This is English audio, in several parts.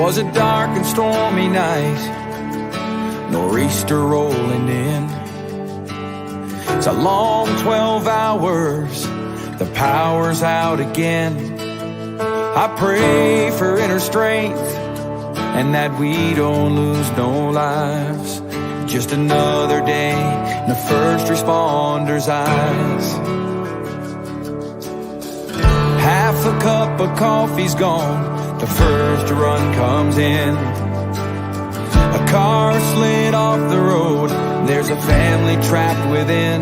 was a dark and stormy night, nor'easter rolling in. It's a long 12 hours, the power's out again. I pray for inner strength and that we don't lose no lives. Just another day in the first responders' eyes. Half a cup of coffee's gone, the first run comes in. A car slid off the road, there's a family trapped within.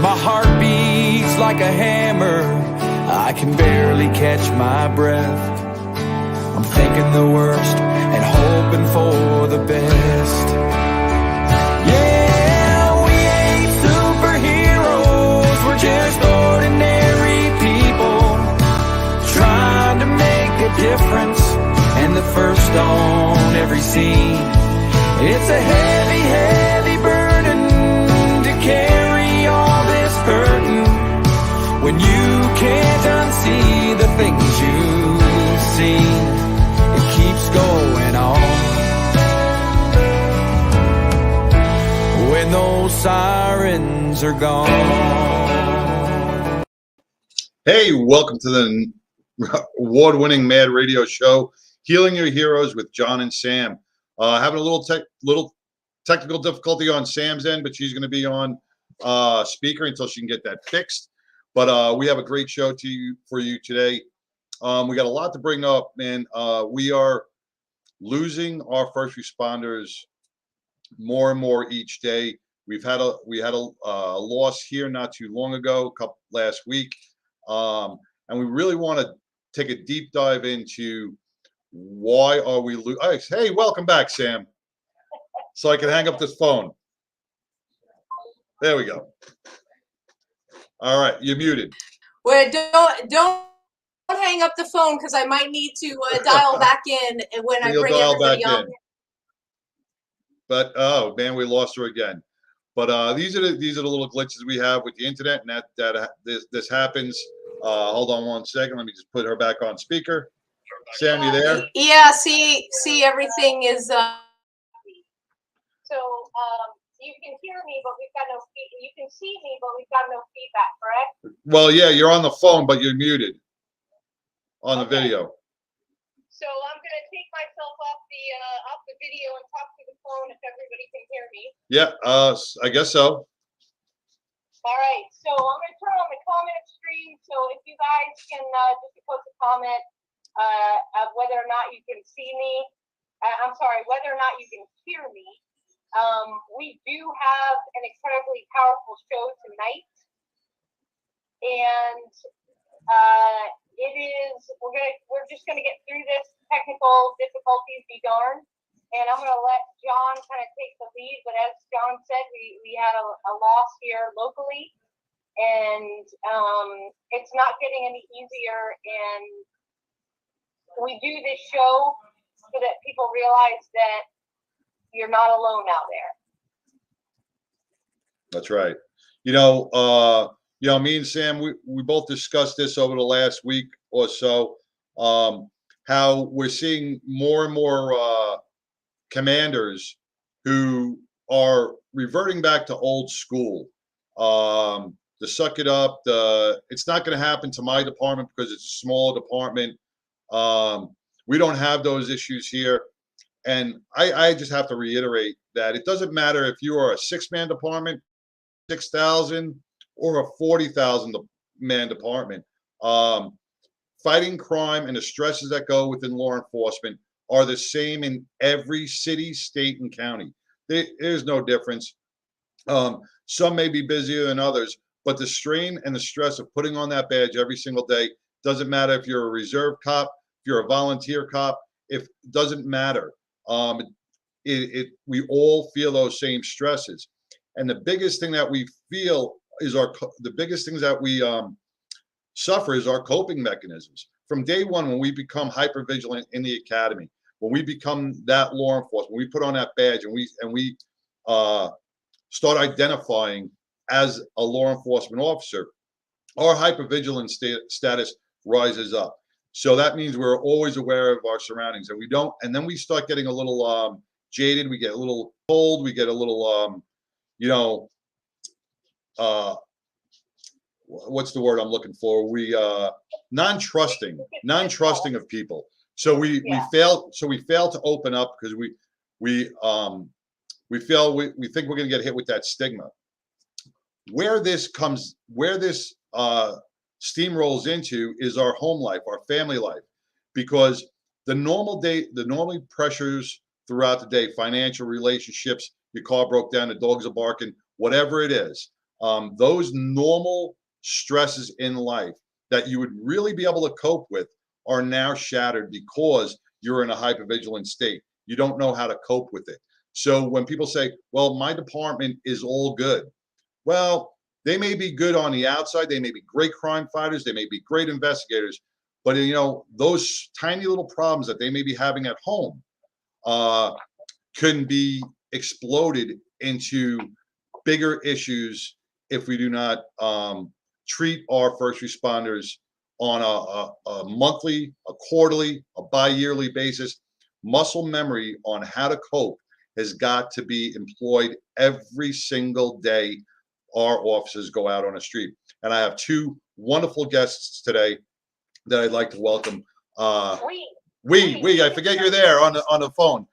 My heart beats like a hammer, I can barely catch my breath. I'm thinking the worst and hoping for the best. Yeah, we ain't superheroes, we're just ordinary people trying to make a difference, and the first on every scene. It's a heavy, heavy burden to carry all this burden when you can't unsee the things you've seen. It keeps going on when those sirens are gone. Hey, welcome to the award-winning Mad Radio Show, Healing Your Heroes with John and Sam. Having a little technical difficulty on Sam's end, but she's going to be on speaker until she can get that fixed. But we have a great show for you today. We got a lot to bring up, man. We are losing our first responders more and more each day. We had a loss here not too long ago, last week, and we really want to take a deep dive into why are we losing. Hey, welcome back, Sam. So I can hang up this phone. There we go. All right, you're muted. Wait, don't hang up the phone because I might need to dial back in when I bring everybody on. But oh man, we lost her again. But these are the little glitches we have with the internet, and this happens. Hold on one second. Let me just put her back on speaker. Sam, you there? Yeah. See, everything is. So you can hear me, but we've got no feed. You can see me, but we've got no feedback. Correct? Well, yeah, you're on the phone, but you're muted on the video. So I'm gonna take myself off the video and talk to the phone if everybody can hear me. Yeah, I guess so. All right, so I'm gonna turn on the comment stream. So if you guys can just post a comment of whether or not you can see me. I'm sorry, whether or not you can hear me. We do have an incredibly powerful show tonight, and we're just gonna get through this technical difficulties, be darned, and I'm gonna let John kind of take the lead. But as John said, we had a loss here locally, and it's not getting any easier. And we do this show so that people realize that you're not alone out there. That's right. Me and Sam, we both discussed this over the last week or so, how we're seeing more and more commanders who are reverting back to old school. The suck it up. It's not going to happen to my department because it's a small department. We don't have those issues here. And I just have to reiterate that it doesn't matter if you are a 6-man department, 6,000, or a 40,000-man department. Fighting crime and the stresses that go within law enforcement are the same in every city, state, and county. There's no difference. Some may be busier than others, but the strain and the stress of putting on that badge every single day doesn't matter if you're a reserve cop, if you're a volunteer cop, it doesn't matter. We all feel those same stresses. And the biggest thing that we feel is the biggest things that we suffer is our coping mechanisms. From day one, when we become hypervigilant in the academy, when we become that law enforcement, when we put on that badge and we start identifying as a law enforcement officer, our hypervigilance status rises up. So that means we're always aware of our surroundings, and we don't. And then we start getting a little jaded. We get a little cold. We get a little, you know, what's the word I'm looking for? We non-trusting of people. So we fail. So we fail to open up because we feel we think we're going to get hit with that stigma. Where this steamrolls into is our home life, our family life, because the normal pressures throughout the day, financial relationships, your car broke down, the dogs are barking, whatever it is, those normal stresses in life that you would really be able to cope with are now shattered because you're in a hypervigilant state. You don't know how to cope with it. So when people say, well, my department is all good, well, they may be good on the outside. They may be great crime fighters. They may be great investigators. But, you know, those tiny little problems that they may be having at home can be exploded into bigger issues if we do not treat our first responders on a monthly, a quarterly, a bi-yearly basis. Muscle memory on how to cope has got to be employed every single day our officers go out on the street. And I have two wonderful guests today that I'd like to welcome. I forget you're there on the phone.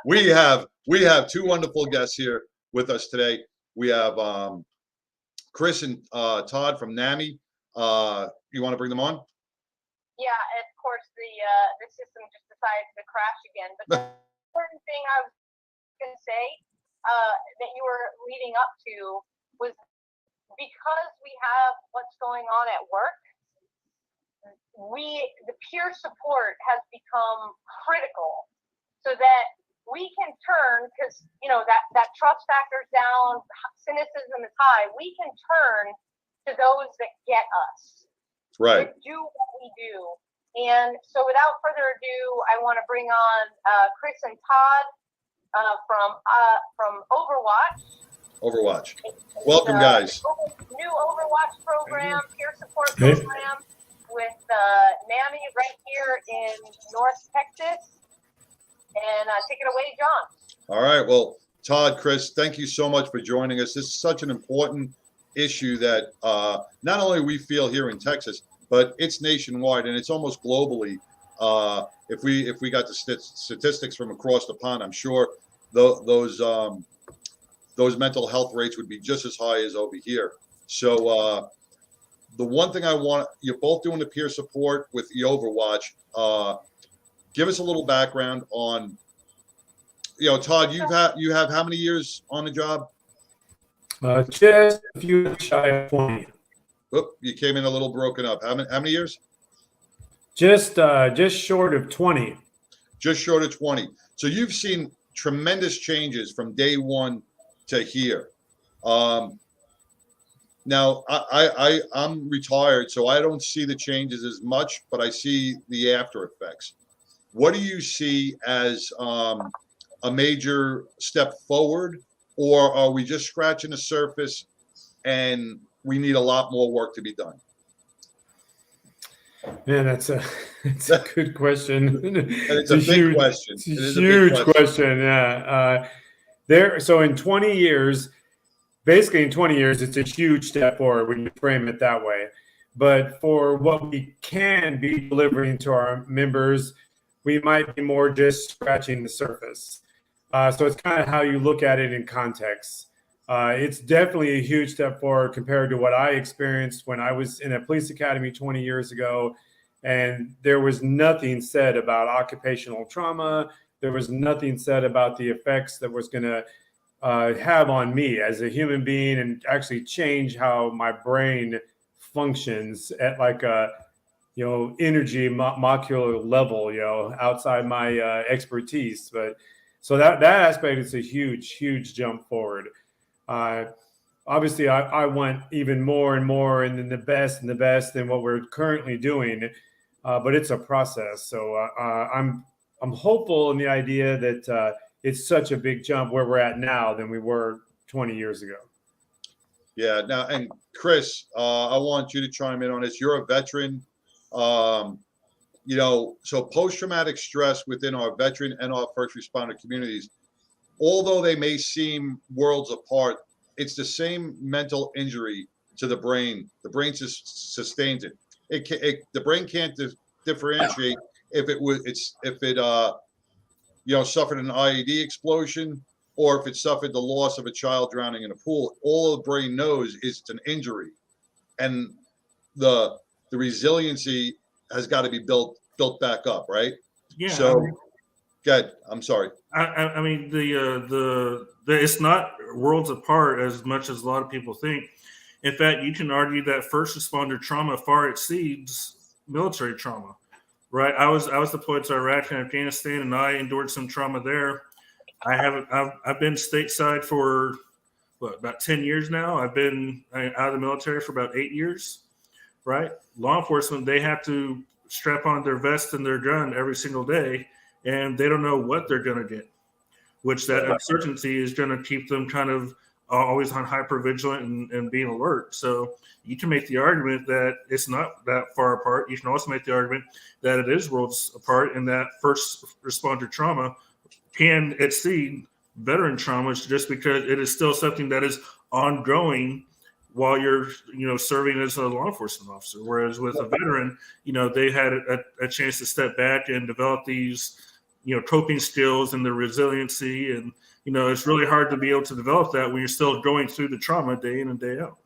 We have two wonderful guests here with us today. We have Chris and Todd from NAMI. You want to bring them on? Yeah, of course the system just decided to crash again. But the important thing I was going to say that you were leading up to was because we have what's going on at work, the peer support has become critical so that we can turn, because that trust factor's down, cynicism is high, we can turn to those that get us. Right. Do what we do. And so without further ado, I want to bring on Chris and Todd from Overwatch. Welcome, guys. New Overwatch program, peer support program with NAMI right here in North Texas. And take it away, John. All right. Well, Todd, Chris, thank you so much for joining us. This is such an important issue that not only we feel here in Texas, but it's nationwide and it's almost globally. If we got the statistics from across the pond, I'm sure those mental health rates would be just as high as over here. So the one thing I want, you're both doing the peer support with the Overwatch. Give us a little background on, Todd, you have how many years on the job? Just a few shy of 20. Oop, you came in a little broken up. How many years? Just short of 20. Just short of 20. So you've seen tremendous changes from day one to here. Now I'm retired, so I don't see the changes as much, but I see the after effects. What do you see as a major step forward, or are we just scratching the surface and we need a lot more work to be done? Man, it's a good question. It's a big question. It's a huge question. Yeah. So in 20 years, basically in 20 years, it's a huge step forward when you frame it that way. But for what we can be delivering to our members, we might be more just scratching the surface. So it's kind of how you look at it in context. It's definitely a huge step forward compared to what I experienced when I was in a police academy 20 years ago. And there was nothing said about occupational trauma. There was nothing said about the effects that was going to have on me as a human being and actually change how my brain functions at like a energy molecular level, outside my expertise. But so that aspect is a huge jump forward. Obviously, I want even more and more, and then the best than what we're currently doing. But it's a process. So I'm hopeful in the idea that it's such a big jump where we're at now than we were 20 years ago. Yeah. Now, and Chris, I want you to chime in on this. You're a veteran. So post-traumatic stress within our veteran and our first responder communities, although they may seem worlds apart, it's the same mental injury to the brain. The brain sustains it. The brain can't differentiate if it suffered an IED explosion or if it suffered the loss of a child drowning in a pool. All the brain knows is it's an injury, and the resiliency has got to be built back up, right? Yeah. So, good. I'm sorry. I mean, the it's not worlds apart as much as a lot of people think. In fact, you can argue that first responder trauma far exceeds military trauma, right? I was deployed to Iraq and Afghanistan, and I endured some trauma there. I've been stateside for about 10 years now. I've been out of the military for about 8 years, right? Law enforcement, they have to strap on their vest and their gun every single day, and they don't know what they're going to get, which that uncertainty is going to keep them kind of always on hypervigilant and being alert. So you can make the argument that it's not that far apart. You can also make the argument that it is worlds apart, and that first responder trauma can exceed veteran trauma just because it is still something that is ongoing while you're serving as a law enforcement officer. Whereas with a veteran, they had a chance to step back and develop these coping skills and the resiliency, and it's really hard to be able to develop that when you're still going through the trauma day in and day out.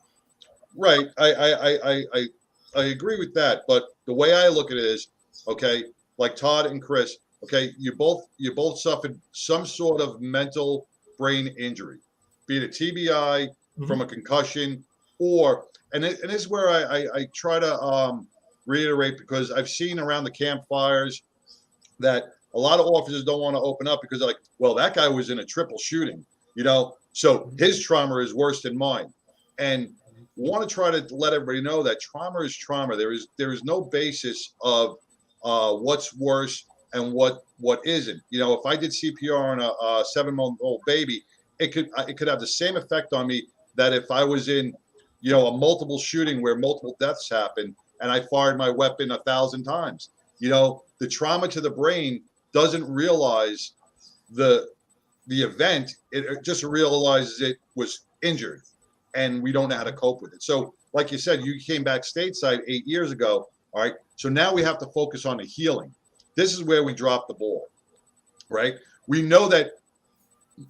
Right. I agree with that, but the way I look at it is, okay, like Todd and Chris, okay, you both suffered some sort of mental brain injury, be it a TBI from a concussion, and this is where I try to reiterate, because I've seen around the campfires that a lot of officers don't want to open up because they're like, well, that guy was in a triple shooting, so his trauma is worse than mine. And want to try to let everybody know that trauma is trauma. There is no basis of what's worse and what isn't. If I did CPR on a 7-month-old baby, it could have the same effect on me that if I was in a multiple shooting where multiple deaths happen and I fired my weapon 1,000 times. The trauma to the brain doesn't realize the event. It just realizes it was injured, and we don't know how to cope with it. So like you said, you came back stateside 8 years ago. All right. So now we have to focus on the healing. This is where we drop the ball, right? We know that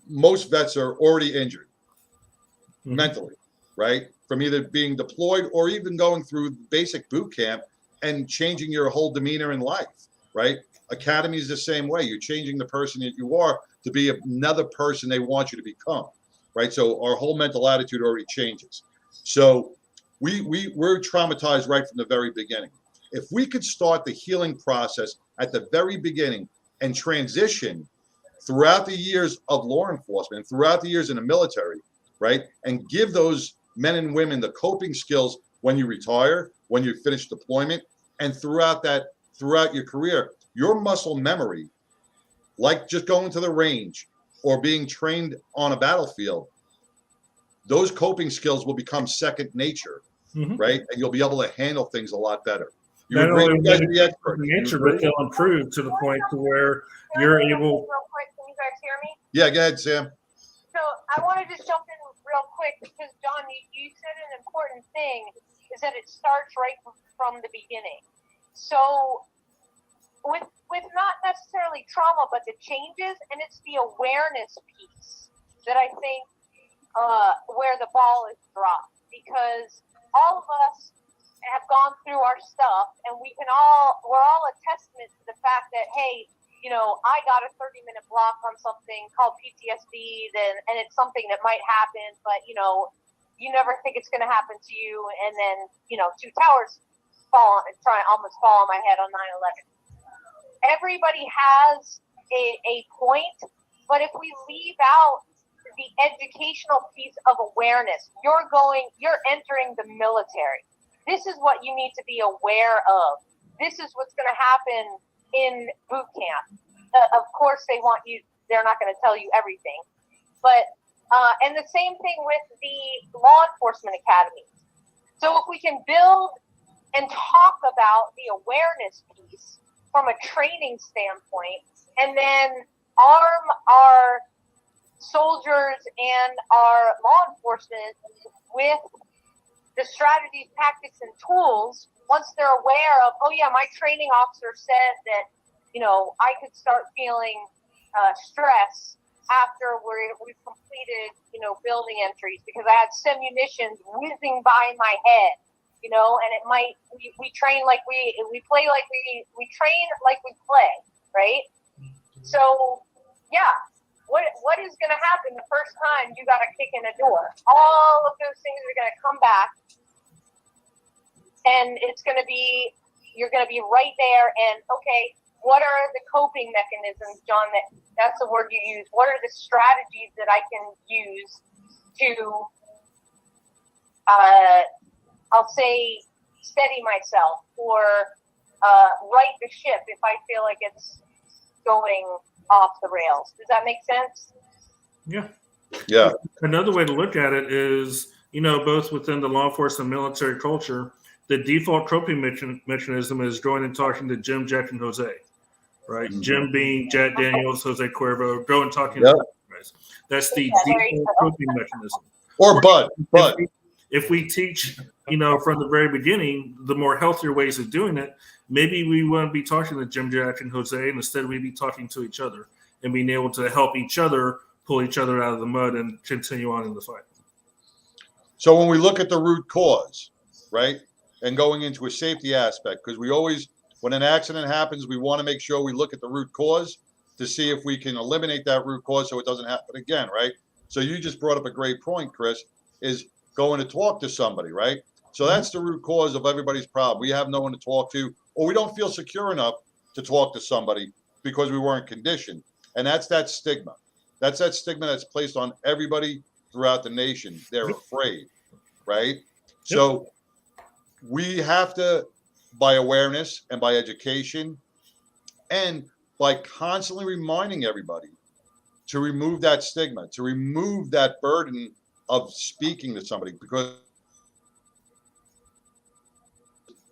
most vets are already injured mentally, right? From either being deployed or even going through basic boot camp and changing your whole demeanor in life, right? Academy is the same way. You're changing the person that you are to be another person they want you to become, right? So our whole mental attitude already changes. So we're traumatized right from the very beginning. If we could start the healing process at the very beginning and transition throughout the years of law enforcement, throughout the years in the military, right? And give those men and women the coping skills when you retire, when you finish deployment, and throughout your career, your muscle memory, like just going to the range or being trained on a battlefield, those coping skills will become second nature, right? And you'll be able to handle things a lot better. Not only nature, but they'll improve to the point to where you're able. Real quick, can you guys hear me? Yeah, go ahead, Sam. So I want to just jump in real quick because John, you said an important thing is that it starts right from the beginning. So with not necessarily trauma, but the changes, and it's the awareness piece that I think where the ball is dropped, because all of us have gone through our stuff, and we're all a testament to the fact that, hey, I got a 30-minute block on something called PTSD, and it's something that might happen, but you never think it's going to happen to you, and then 2 towers almost fall on my head on 9/11. Everybody has a point, but if we leave out the educational piece of awareness, you're entering the military. This is what you need to be aware of. This is what's going to happen in boot camp. Of course, they're not going to tell you everything. But, and the same thing with the law enforcement academies. So if we can build and talk about the awareness piece, from a training standpoint, and then arm our soldiers and our law enforcement with the strategies, tactics, and tools once they're aware of, oh yeah, my training officer said that, I could start feeling stress after we've completed, building entries because I had some munitions whizzing by my head, and it might, we train like we play like we train like we play, right? So, yeah, what is going to happen the first time you got a kick in a door? All of those things are going to come back, and it's going to be, you're going to be right there. And okay, what are the coping mechanisms, John? That's the word you use. What are the strategies that I can use to, I'll say, steady myself or right the ship if I feel like it's going off the rails. Does that make sense? Yeah. Yeah. Another way to look at it is, both within the law enforcement military culture, the default coping mechanism is going and talking to Jim, Jack, and Jose, right? Mm-hmm. Jim being Jack Daniels, Jose Cuervo, go and talking Yep. to those guys. That's the default coping mechanism. Or Bud. If we teach, from the very beginning, the more healthier ways of doing it, maybe we wouldn't be talking to Jim, Jack, and Jose, and instead we'd be talking to each other and being able to help each other pull each other out of the mud and continue on in the fight. So when we look at the root cause, right, and going into a safety aspect, because we always, when an accident happens, we want to make sure we look at the root cause to see if we can eliminate that root cause so it doesn't happen again, right? So you just brought up a great point, Chris, is going to talk to somebody, right? So that's the root cause of everybody's problem. We have no one to talk to, or we don't feel secure enough to talk to somebody because we weren't conditioned. And that's that stigma. That's that stigma that's placed on everybody throughout the nation. They're afraid, right? So we have to, by awareness and by education and by constantly reminding everybody to remove that stigma, to remove that burden of speaking to somebody, because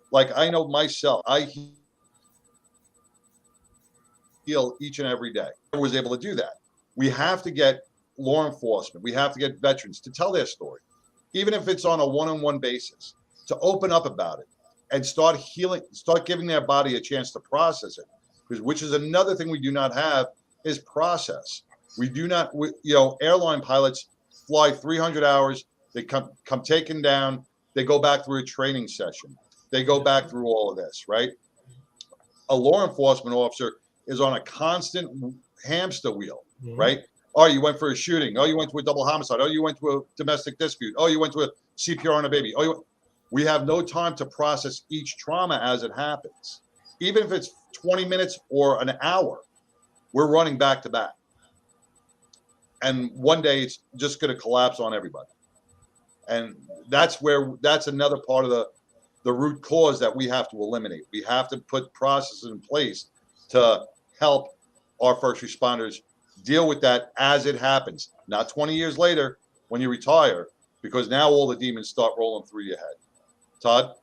like I know myself, I heal each and every day. I was able to do that. We have to get law enforcement, we have to get veterans to tell their story, even if it's on a one-on-one basis, to open up about it and start healing, start giving their body a chance to process it. Because which is another thing we do not have is process. We do not, airline pilots fly 300 hours, they come taken down, they go back through a training session, they go back through all of this, right? A law enforcement officer is on a constant hamster wheel, right? Oh, you went for a shooting. Oh, you went to a double homicide. Oh, you went to a domestic dispute. Oh, you went to a CPR on a baby. We have no time to process each trauma as it happens. Even if it's 20 minutes or an hour, we're running back to back. And one day it's just going to collapse on everybody. And that's another part of the root cause that we have to eliminate. We have to put processes in place to help our first responders deal with that as it happens, not 20 years later when you retire, because now all the demons start rolling through your head. Todd?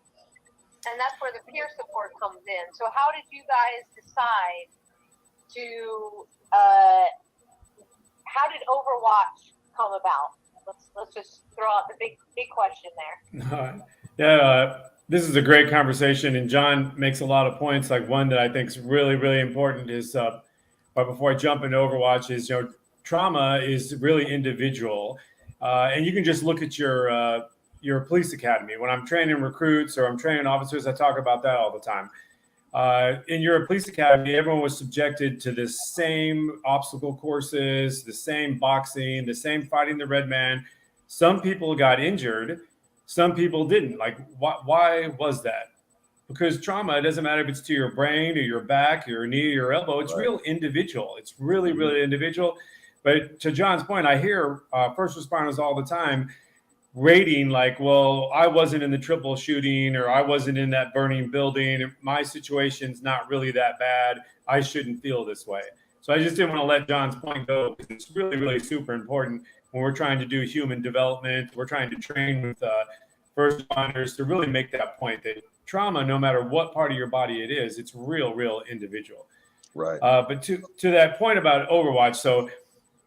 And that's where the peer support comes in. So how did you guys decide to, how did Overwatch come about? Let's just throw out the big question there. This is a great conversation, and John makes a lot of points. Like one that I think is really, really important is, but before I jump into Overwatch, is trauma is really individual, and you can just look at your police academy. When I'm training recruits or I'm training officers, I talk about that all the time. In your police academy, everyone was subjected to the same obstacle courses, the same boxing, the same fighting the red man. Some people got injured, some people didn't. Like, why was that? Because trauma, it doesn't matter if it's to your brain or your back, your knee, or your elbow. It's real individual. It's really, really individual. But to John's point, I hear first responders all the time rating like, well, I wasn't in the triple shooting, or I wasn't in that burning building. My situation's not really that bad. I shouldn't feel this way. So I just didn't want to let John's point go, because it's really, really super important when we're trying to do human development. We're trying to train with first responders to really make that point that trauma, no matter what part of your body it is, it's real individual. Right. But to that point about Overwatch, so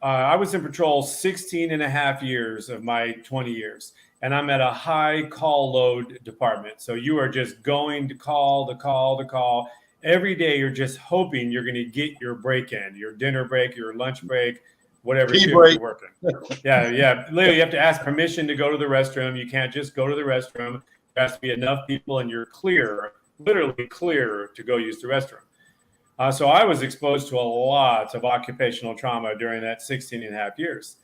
I was in patrol 16 and a half years of my 20 years, and I'm at a high call load department. So you are just going to call. Every day you're just hoping you're going to get your break in, your dinner break, your lunch break, whatever Tea shift break. you're working. Yeah. Literally, you have to ask permission to go to the restroom. You can't just go to the restroom. There has to be enough people, and you're literally clear to go use the restroom. So I was exposed to a lot of occupational trauma during that 16 and a half years.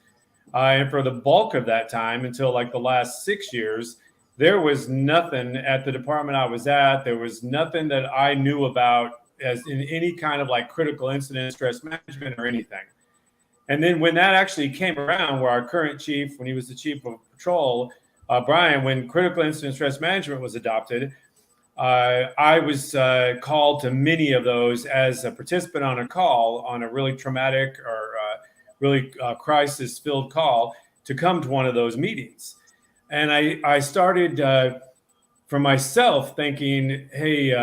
And for the bulk of that time, until like the last 6 years, there was nothing at the department I was at. There was nothing that I knew about as in any kind of like critical incident stress management or anything. And then when that actually came around, where our current chief, when he was the chief of patrol, Brian, when critical incident stress management was adopted, I was called to many of those as a participant on a call on a really traumatic or really crisis-filled call to come to one of those meetings. And I started for myself thinking, hey,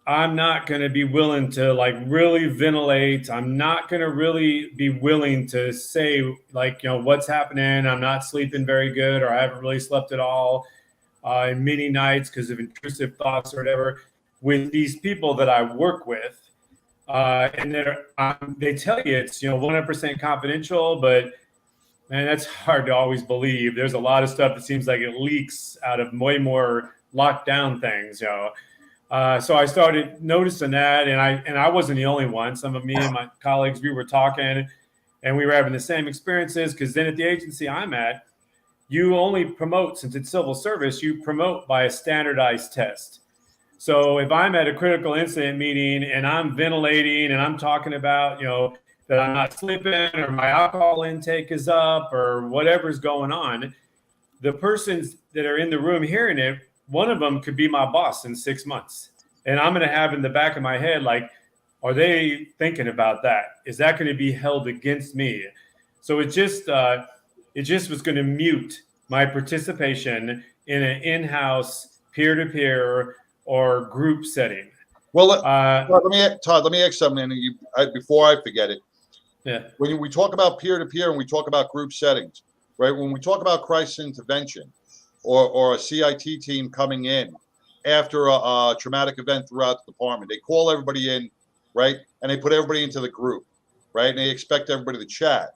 I'm not going to be willing to like really ventilate. I'm not going to really be willing to say like, what's happening. I'm not sleeping very good, or I haven't really slept at all in many nights because of intrusive thoughts or whatever with these people that I work with. And they tell you it's 100% confidential, but man, that's hard to always believe. There's a lot of stuff that seems like it leaks out of way more locked down things. So I started noticing that, and I wasn't the only one. Some of me and my colleagues, we were talking, and we were having the same experiences. Because then at the agency I'm at, you only promote, since it's civil service, you promote by a standardized test. So if I'm at a critical incident meeting and I'm ventilating and I'm talking about, that I'm not sleeping or my alcohol intake is up or whatever's going on, the persons that are in the room hearing it, one of them could be my boss in 6 months. And I'm going to have in the back of my head, like, are they thinking about that? Is that going to be held against me? So it just was going to mute my participation in an in-house peer-to-peer or group setting. Well, Todd, let me ask something before I forget it. Yeah. When we talk about peer-to-peer and we talk about group settings, right? When we talk about crisis intervention or a CIT team coming in after a traumatic event throughout the department, they call everybody in, right? And they put everybody into the group, right? And they expect everybody to chat.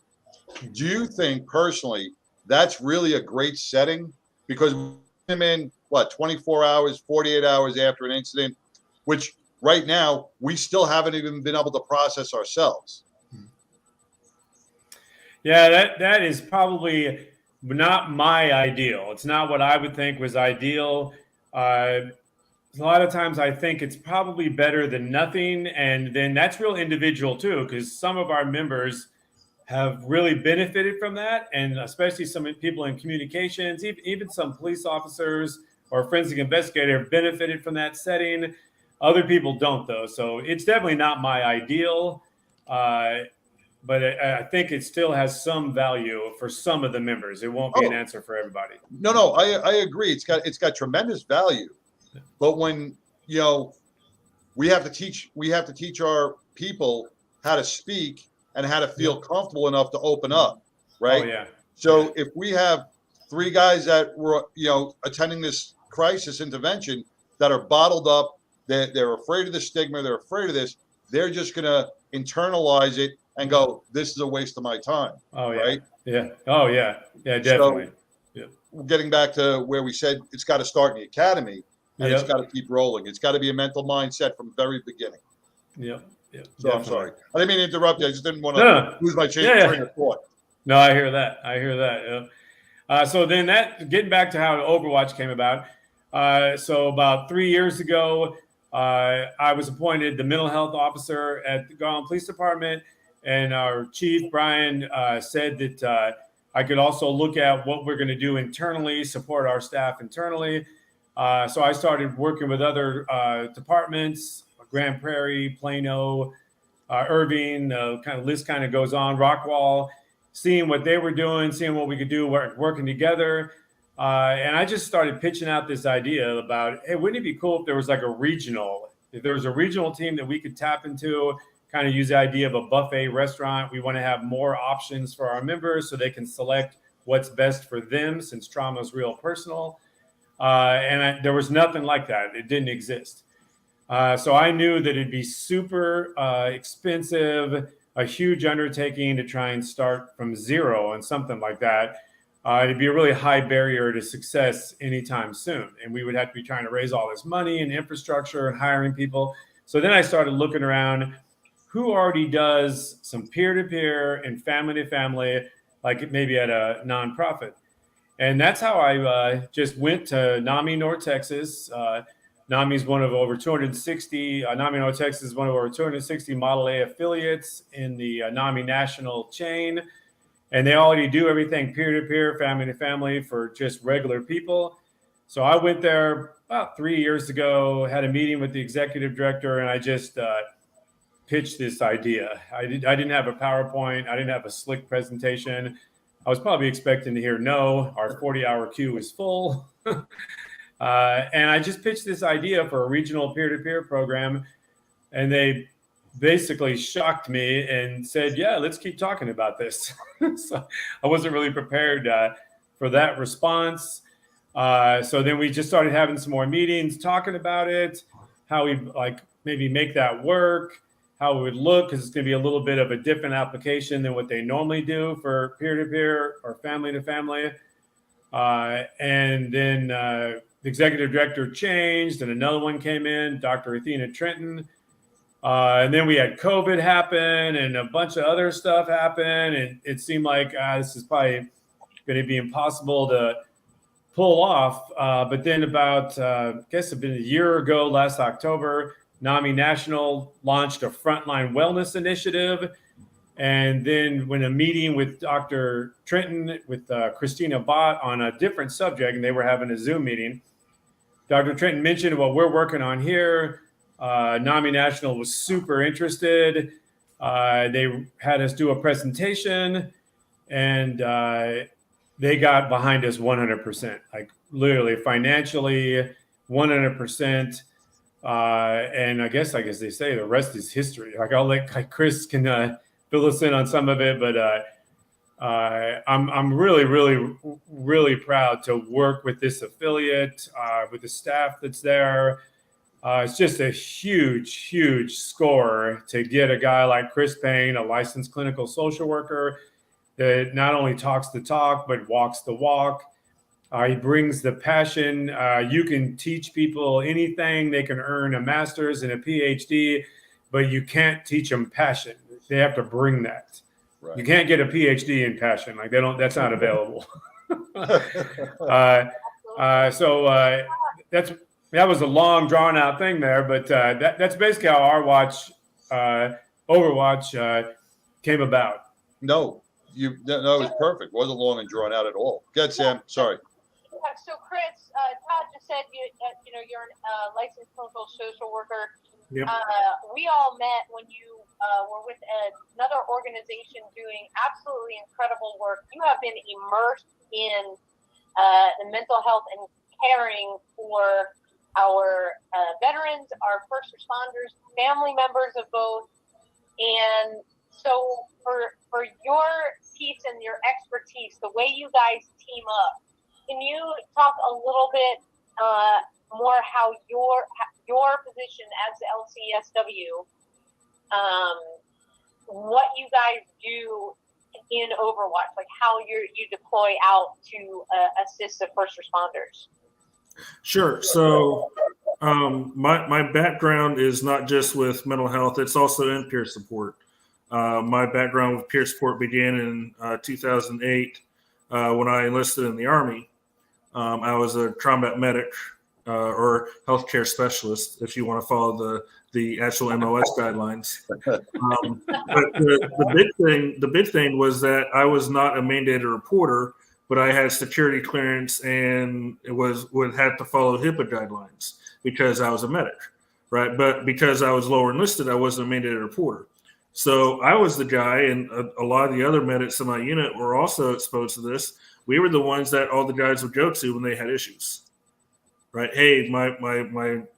Do you think personally that's really a great setting? Because them in 24 hours, 48 hours after an incident, which right now we still haven't even been able to process ourselves. Yeah, that is probably not my ideal. It's not what I would think was ideal. A lot of times I think it's probably better than nothing. And then that's real individual too, because some of our members have really benefited from that. And especially some people in communications, even some police officers or forensic investigator have benefited from that setting. Other people don't though. So it's definitely not my ideal. But I think it still has some value for some of the members. It won't be an answer for everybody. No, I agree. It's got tremendous value. But when we have to teach our people how to speak and how to feel comfortable enough to open up, right? Oh yeah. So if we have 3 guys that were attending this crisis intervention that are bottled up, they're afraid of the stigma, they're afraid of this, they're just gonna internalize it and go, this is a waste of my time. Oh yeah. Right? Yeah. Oh yeah. Yeah, definitely. So, getting back to where we said it's got to start in the academy and it's got to keep rolling. It's got to be a mental mindset from the very beginning. Yeah. So definitely. I'm sorry. I didn't mean to interrupt you. I just didn't want to lose my train of thought. No, I hear that. Yeah. So then getting back to how Overwatch came about. So about 3 years ago, I was appointed the mental health officer at the Garland Police Department. And our chief, Brian, said that I could also look at what we're going to do internally, support our staff internally. So I started working with other departments, Grand Prairie, Plano, Irving, list kind of goes on, Rockwall, seeing what they were doing, seeing what we could do, working together. And I just started pitching out this idea about, hey, wouldn't it be cool if there was like if there was a regional team that we could tap into, kind of use the idea of a buffet restaurant. We want to have more options for our members so they can select what's best for them, since trauma is real personal. There was nothing like that. It didn't exist. So I knew that it'd be super expensive, a huge undertaking to try and start from zero on something like that. It'd be a really high barrier to success anytime soon. And we would have to be trying to raise all this money and infrastructure and hiring people. So then I started looking around who already does some peer-to-peer and family-to-family, like maybe at a nonprofit. And that's how I just went to NAMI North Texas. NAMI is one of over 260, NAMI North Texas is one of over 260 Model A affiliates in the NAMI national chain. And they already do everything peer-to-peer, family-to-family for just regular people. So I went there about 3 years ago, had a meeting with the executive director, and I just pitched this idea. I didn't have a PowerPoint. I didn't have a slick presentation. I was probably expecting to hear no. Our 40-hour queue is full. And I just pitched this idea for a regional peer-to-peer program. And they basically shocked me and said, yeah, let's keep talking about this. So I wasn't really prepared for that response. So then we just started having some more meetings, talking about it, how we maybe make that work, how it would look, because it's going to be a little bit of a different application than what they normally do for peer-to-peer or family-to-family. And then the executive director changed and another one came in, Dr. Athena Trenton. And then we had COVID happen and a bunch of other stuff happen. And it seemed like this is probably going to be impossible to pull off. But then about, I guess it's been a year ago, last October, NAMI National launched a frontline wellness initiative. And then when a meeting with Dr. Trenton, with Christina Bott on a different subject, and they were having a Zoom meeting, Dr. Trenton mentioned what we're working on here. NAMI National was super interested. They had us do a presentation, and they got behind us 100%, like literally financially 100%. And I guess they say the rest is history. Like I'll let Chris can fill us in on some of it, but I'm really, really, really proud to work with this affiliate, with the staff that's there. It's just a huge, huge score to get a guy like Chris Payne, a licensed clinical social worker, that not only talks the talk, but walks the walk. He brings the passion. You can teach people anything. They can earn a master's and a PhD, but you can't teach them passion. They have to bring that. Right. You can't get a PhD in passion. Like that's not available. So that was a long, drawn-out thing there, but that's basically how our Overwatch came about. No, it was perfect. It wasn't long and drawn out at all. Go ahead, Sam. Sorry. So, Chris, Todd just said you're a licensed clinical social worker. Yep. We all met when you were with another organization doing absolutely incredible work. You have been immersed in the mental health and caring for our veterans, our first responders, family members of both. And so for your piece and your expertise, the way you guys team up, can you talk a little bit more how your position as the LCSW, what you guys do in Overwatch, like how you deploy out to assist the first responders? Sure. So my background is not just with mental health, it's also in peer support. My background with peer support began in 2008 when I enlisted in the Army. I was a combat medic or healthcare specialist, if you want to follow the actual MOS guidelines. But the big thing was that I was not a mandated reporter, but I had security clearance and would have to follow HIPAA guidelines because I was a medic, right? But because I was lower enlisted, I wasn't a mandated reporter. So I was the guy, and a lot of the other medics in my unit were also exposed to this, we were the ones that all the guys would go to when they had issues. Right? Hey, my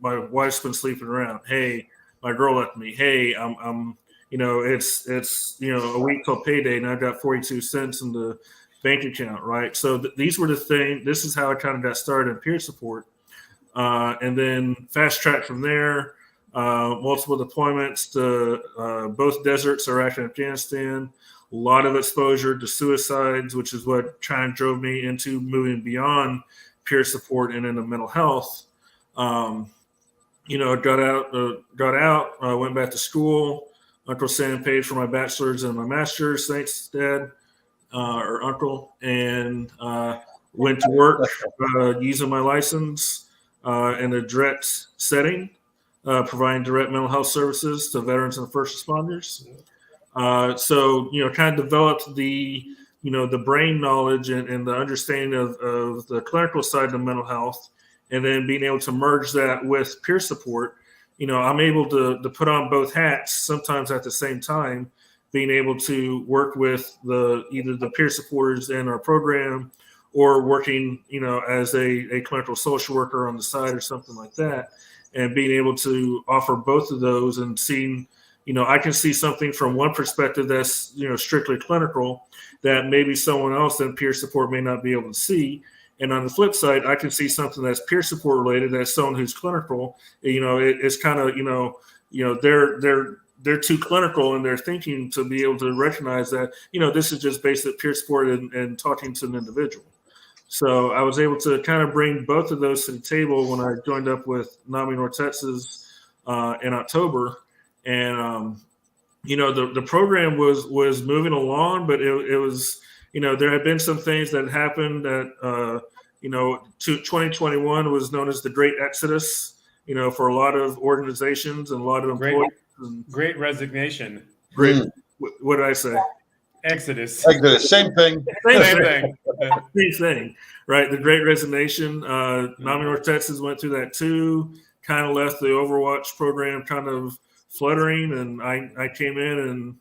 wife's been sleeping around. Hey, my girl left me. Hey, I'm it's a week till payday and I've got 42 cents in the bank account, right? So these were the things. This is how I kind of got started in peer support, and then fast track from there. Multiple deployments to both deserts, Iraq and Afghanistan. A lot of exposure to suicides, which is what kind of drove me into moving beyond peer support and into mental health. Got out, went back to school. Uncle Sam paid for my bachelor's and my master's, thanks, Dad, or Uncle, and went to work using my license in a direct setting, providing direct mental health services to veterans and first responders. Kind of developed the brain knowledge and the understanding of the clinical side of mental health, and then being able to merge that with peer support. I'm able to put on both hats sometimes at the same time, being able to work with either the peer supporters in our program or working, as a clinical social worker on the side or something like that, and being able to offer both of those and seeing, I can see something from one perspective that's, strictly clinical that maybe someone else in peer support may not be able to see. And on the flip side, I can see something that's peer support related that's someone who's clinical. It's kind of, they're too clinical in their thinking to be able to recognize that, this is just basic peer support and talking to an individual. So I was able to kind of bring both of those to the table when I joined up with NAMI North Texas in October. And, the program was moving along, but it was, there had been some things that happened that, 2021 was known as the Great Exodus, for a lot of organizations and a lot of employees. Great resignation. Great. What did I say? Exodus. Same thing. Same thing, right? The Great Resignation. NAMI North Texas went through that too. Kind of left the Overwatch program kind of fluttering, and I came in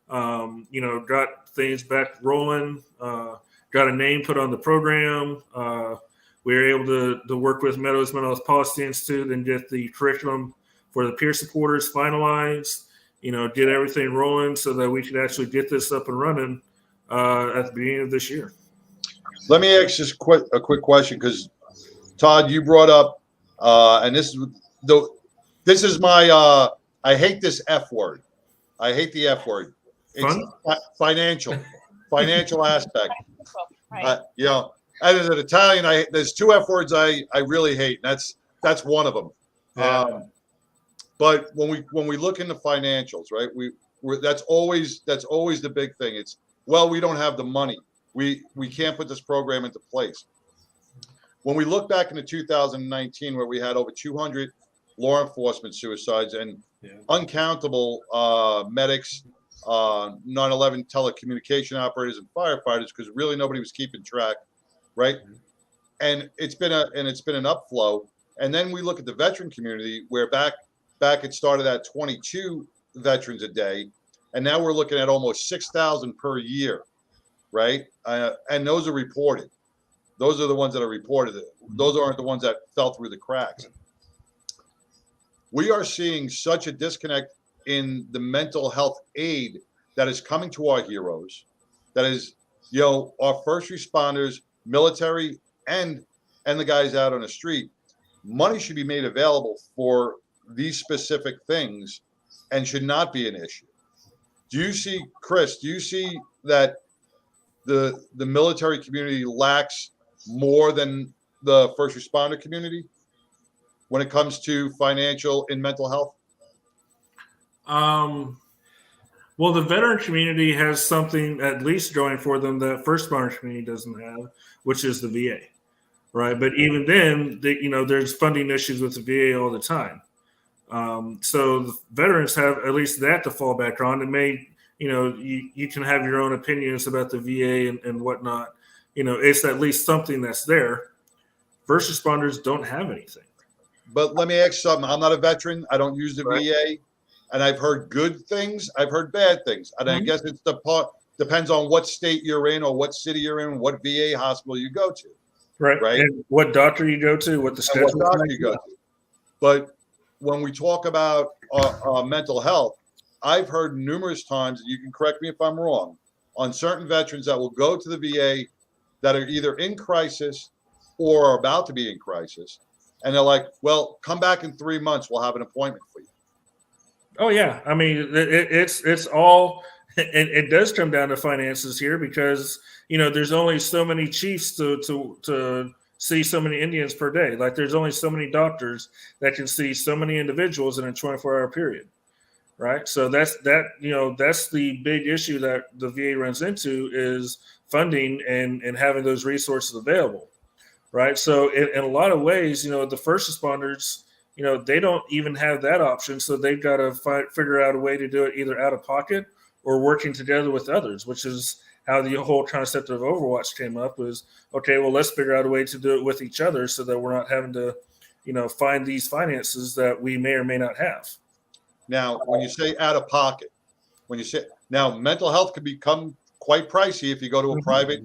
and got things back rolling. Got a name put on the program. We were able to work with Meadows Mental Health Policy Institute and get the curriculum for the peer supporters finalized. Get everything rolling so that we could actually get this up and running at the beginning of this year. Let me ask just a quick question, because Todd, you brought up, and this is my I hate this F word. I hate the F word. It's financial aspect. Right. As an Italian, there's two F words I really hate, and that's one of them. Yeah. But when we look into financials, right, that's always the big thing. It's, well, we don't have the money. We can't put this program into place. When we look back into 2019, where we had over 200 law enforcement suicides and uncountable medics, 9/11 telecommunication operators and firefighters, because really nobody was keeping track, right? And it's been an upflow. And then we look at the veteran community, where back it started at 22 veterans a day, and now we're looking at almost 6,000 per year, right? And those are reported. Those are the ones that are reported. Those aren't the ones that fell through the cracks. We are seeing such a disconnect in the mental health aid that is coming to our heroes, that is, our first responders, military, and the guys out on the street. Money should be made available for these specific things and should not be an issue. Chris, do you see that the military community lacks more than the first responder community when it comes to financial and mental health? Well, the veteran community has something at least going for them that first responder community doesn't have, which is the VA, right? But even then, there's funding issues with the VA all the time. So the veterans have at least that to fall back on. It may, you can have your own opinions about the VA and whatnot. It's at least something that's there. First responders don't have anything. But let me ask something. I'm not a veteran. I don't use the VA, and I've heard good things. I've heard bad things, and I guess it's the part. depends on what state you're in or what city you're in, what VA hospital you go to. Right. Right. And what doctor you go to, what the And what schedule doctor is. you go to. But when we talk about mental health, I've heard numerous times, and you can correct me if I'm wrong, on certain veterans that will go to the VA that are either in crisis or are about to be in crisis. And they're like, well, come back in 3 months. We'll have an appointment for you. Oh yeah, I mean it's all it does come down to finances here because there's only so many chiefs to see so many Indians per day. Like there's only so many doctors that can see so many individuals in a 24-hour period, right? So that's the big issue that the VA runs into is funding and having those resources available, right? So in a lot of ways, the first responders, they don't even have that option. So they've got to figure out a way to do it either out of pocket or working together with others, which is how the whole concept of Overwatch came up was, okay, well, let's figure out a way to do it with each other so that we're not having to, find these finances that we may or may not have. Now, when you say out of pocket, now mental health can become quite pricey if you go to a private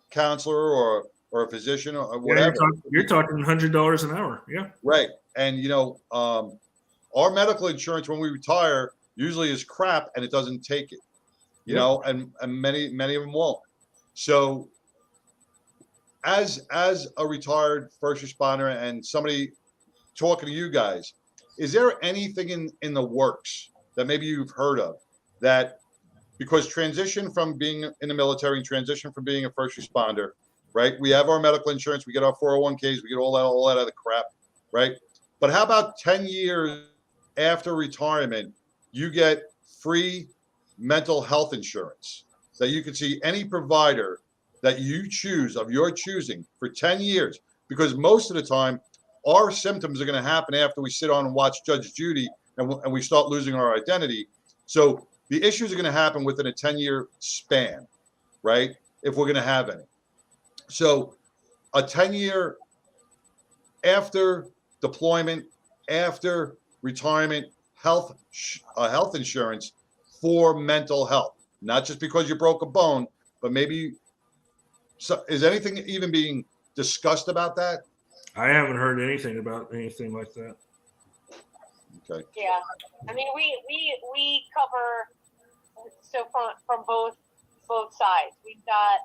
counselor or a physician or whatever. You're talking $100 an hour. Yeah. Right. And, our medical insurance when we retire usually is crap and it doesn't take it, and many of them won't. So as a retired first responder and somebody talking to you guys, is there anything in the works that maybe you've heard of that, because transition from being in the military and transition from being a first responder, right? We have our medical insurance, we get our 401ks, we get all that other crap, right? But how about 10 years after retirement, you get free mental health insurance that you can see any provider that you choose of your choosing for 10 years? Because most of the time, our symptoms are going to happen after we sit on and watch Judge Judy and we start losing our identity. So the issues are going to happen within a 10-year span, right? If we're going to have any. So a 10-year after deployment, after retirement, health insurance for mental health, not just because you broke a bone, but maybe. So is anything even being discussed about that? I haven't heard anything about anything like that. Okay. Yeah, I mean, we cover so from both sides. We've got,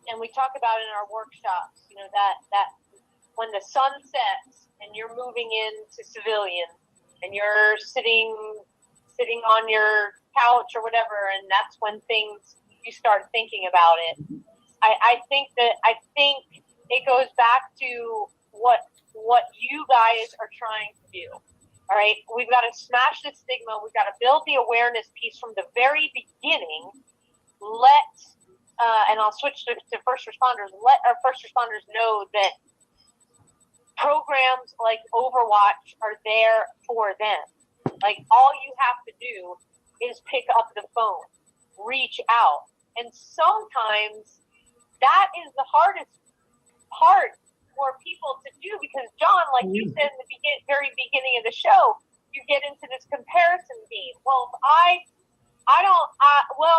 and we talk about in our workshops, that when the sun sets and you're moving into civilian and you're sitting on your couch or whatever, and that's when you start thinking about it. I think it goes back to what you guys are trying to do. All right, we've got to smash the stigma. We've got to build the awareness piece from the very beginning. And I'll switch to first responders. Let our first responders know that programs like Overwatch are there for them. Like, all you have to do is pick up the phone, reach out. And sometimes that is the hardest part for people to do, because John, like you said in the very beginning of the show, you get into this comparison game. Well,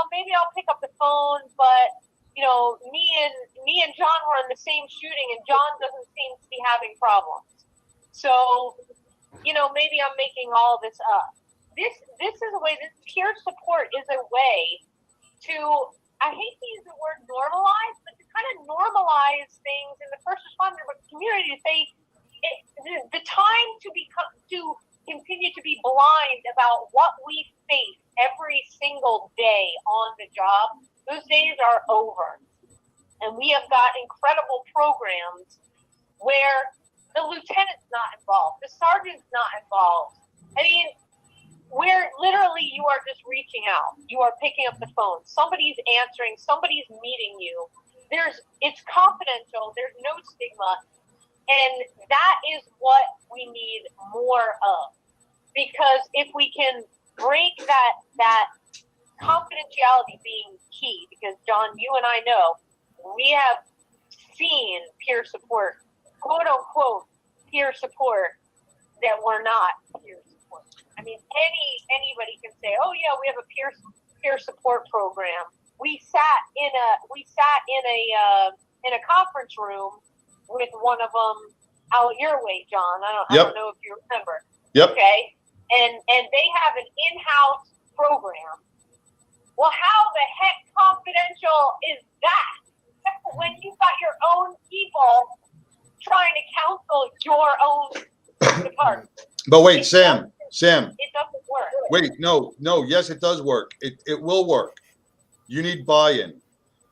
maybe I'll pick up the phone, but me and John were in the same shooting, and John doesn't seem to be having problems. So, maybe I'm making all this up. This is a way. This peer support is a way to, I hate to use the word normalize, but to kind of normalize things in the first responder community, to say the time to continue to be blind about what we face every single day on the job, those days are over. And we have got incredible programs where the lieutenant's not involved, the sergeant's not involved. I mean, where literally you are just reaching out. You are picking up the phone. Somebody's answering. Somebody's meeting you. It's confidential. There's no stigma. And that is what we need more of. Because if we can break that confidentiality being key, because John, you and I know, we have seen peer support, quote unquote, peer support that were not peer support. I mean, anybody can say, oh yeah, we have a peer peer support program. We sat in a conference room with one of them out your way, John. I don't know if you remember. Yep. Okay. And they have an in-house program. Well, how the heck confidential is that? When you've got your own people trying to counsel your own department. But wait, Sam, it doesn't work. wait, no, yes, it does work. It will work. You need buy-in.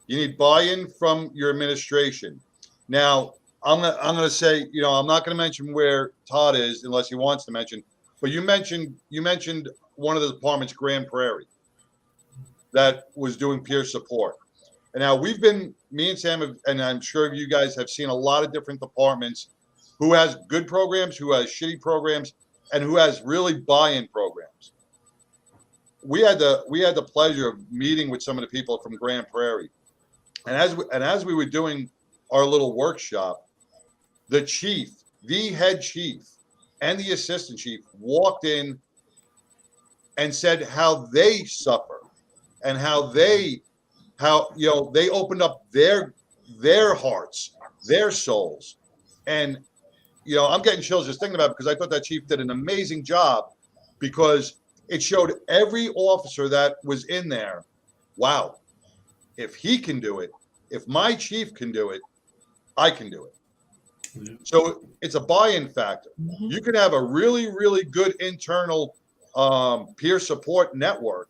You need buy-in from your administration. Now, I'm gonna say, I'm not gonna mention where Todd is unless he wants to mention. But you mentioned one of the departments, Grand Prairie, that was doing peer support. And now me and Sam, and I'm sure you guys have seen a lot of different departments who has good programs, who has shitty programs, and who has really buy-in programs. We had the pleasure of meeting with some of the people from Grand Prairie, and as we were doing our little workshop, the head chief, and the assistant chief walked in and said how they suffer and how they opened up their hearts, their souls. And I'm getting chills just thinking about it, because I thought that chief did an amazing job, because it showed every officer that was in there, wow, if he can do it, if my chief can do it, I can do it. Yeah. So it's a buy-in factor. Mm-hmm. You can have a really, really good internal peer support network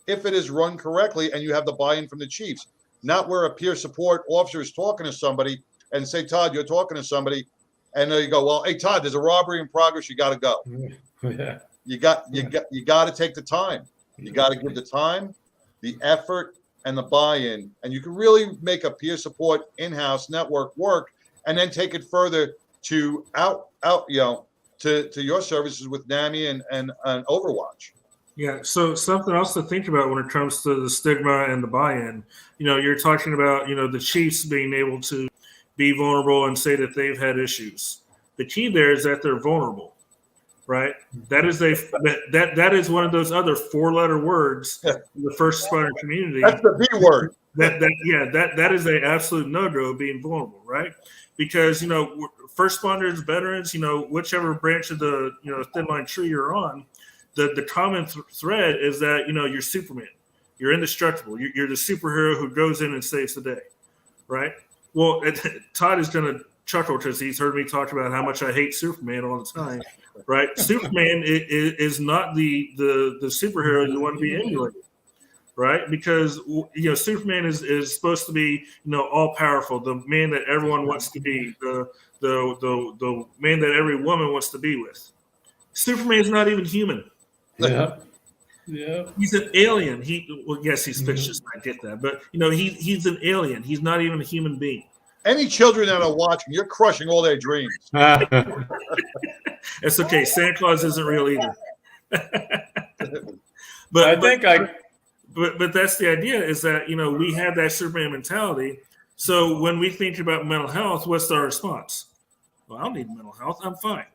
if it is run correctly and you have the buy-in from the chiefs, not where a peer support officer is talking to somebody and say, Todd, you're talking to somebody, and you go, well, hey, Todd, there's a robbery in progress. You got to go. Yeah. You got to take the time. You got to give the time, the effort, and the buy-in, and you can really make a peer support in-house network work, and then take it further to to your services with NAMI and Overwatch. Yeah. So something else to think about when it comes to the stigma and the buy-in. You're talking about the chiefs being able to be vulnerable and say that they've had issues. The key there is that they're vulnerable, right? That is that is one of those other 4-letter words in the first responder community. That's the B word. That is an absolute no-go, being vulnerable, right? Because first responders, veterans, whichever branch of the thin line tree you're on, the common thread is that you're Superman, you're indestructible, you're the superhero who goes in and saves the day, right? Well, Todd is going to chuckle because he's heard me talk about how much I hate Superman all the time, right? Superman is not the superhero you want to be emulated, right? Because Superman is supposed to be all powerful, the man that everyone wants to be, the man that every woman wants to be with. Superman's not even human. Yeah. He's an alien. Yes, he's fictitious. I get that, but he's an alien. He's not even a human being. Any children that are watching, you're crushing all their dreams. It's okay. Santa Claus isn't real either. But that's the idea, is that we have that Superman mentality. So when we think about mental health, what's our response? Well, I don't need mental health. I'm fine.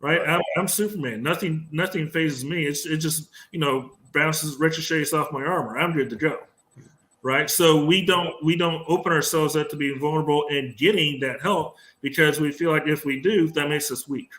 Right? I'm Superman. Nothing phases me. It just bounces, ricochets off my armor. I'm good to go. Right? So we don't open ourselves up to being vulnerable and getting that help, because we feel like if we do, that makes us weak.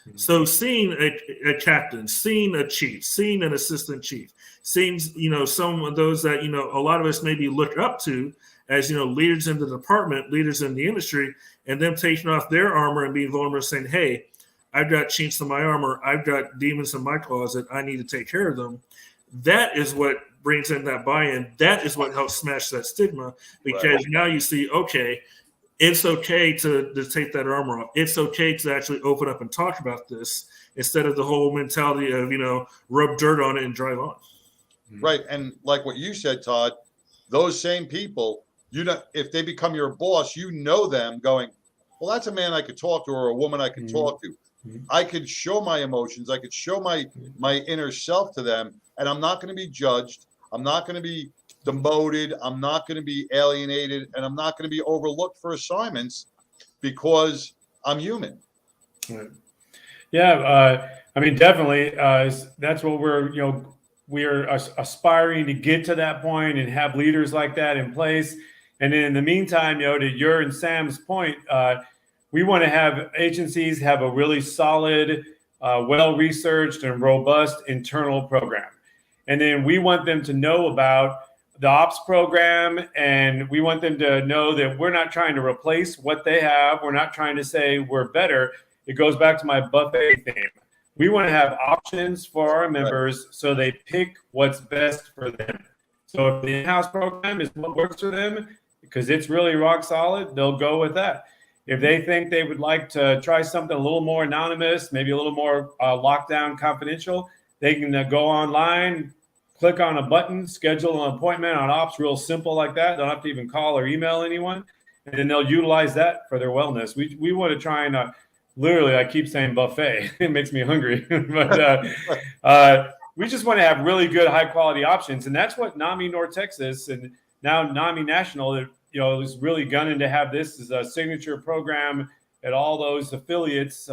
Mm-hmm. So seeing a captain, seeing a chief, seeing an assistant chief, seeing some of those that a lot of us maybe look up to as leaders in the department, leaders in the industry, and them taking off their armor and being vulnerable, saying, hey, I've got chinks in my armor. I've got demons in my closet. I need to take care of them. That is what brings in that buy-in. That is what helps smash that stigma, because now you see, okay, it's okay to take that armor off. It's okay to actually open up and talk about this, instead of the whole mentality of, rub dirt on it and drive on. Right. And like what you said, Todd, those same people, if they become your boss, them going, well, that's a man I could talk to, or a woman I could talk to. I could show my emotions. I could show my inner self to them, and I'm not going to be judged. I'm not going to be demoted. I'm not going to be alienated, and I'm not going to be overlooked for assignments, because I'm human. Right. Yeah, I mean, definitely. That's what we're we're aspiring to get to that point and have leaders like that in place. And then in the meantime, to Gyure and Sam's point, we want to have agencies have a really solid, well-researched and robust internal program. And then we want them to know about the ops program, and we want them to know that we're not trying to replace what they have. We're not trying to say we're better. It goes back to my buffet theme. We want to have options for our members so they pick what's best for them. So if the in-house program is what works for them, because it's really rock solid, they'll go with that. If they think they would like to try something a little more anonymous, maybe a little more lockdown confidential, they can go online, click on a button, schedule an appointment on ops, real simple like that. Don't have to even call or email anyone. And then they'll utilize that for their wellness. We want to try and literally, I keep saying buffet. It makes me hungry. But we just want to have really good, high quality options. And that's what NAMI North Texas and now NAMI National, is really gunning to have this as a signature program at all those affiliates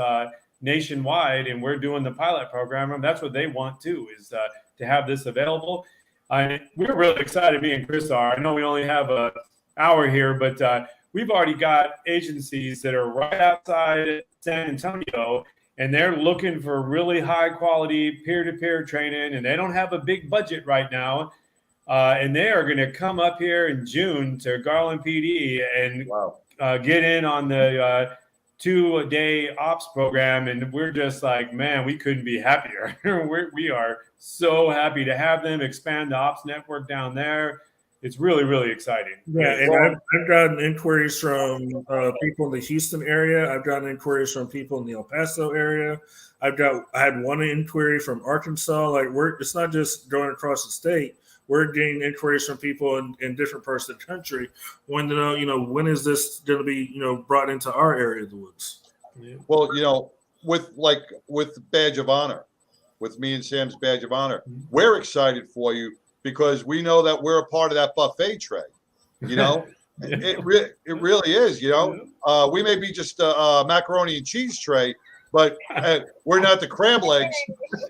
nationwide. And we're doing the pilot program. And that's what they want too, is to have this available. We're really excited, me and Chris are. I know we only have an hour here, but we've already got agencies that are right outside San Antonio, and they're looking for really high quality peer-to-peer training, and they don't have a big budget right now. And they are going to come up here in June to Garland PD and get in on the 2-day ops program. And we're just like, man, we couldn't be happier. We are so happy to have them expand the ops network down there. It's really, really exciting. Yeah, and I've gotten inquiries from people in the Houston area. I've gotten inquiries from people in the El Paso area. I had one inquiry from Arkansas. Like, it's not just going across the state. We're getting inquiries from people in different parts of the country wanting to know, when is this going to be, brought into our area of the woods? Yeah. Well, with Badge of Honor, with me and Sam's Badge of Honor, we're excited for you because we know that we're a part of that buffet tray. It really is. We may be just a macaroni and cheese tray, but we're not the crab legs.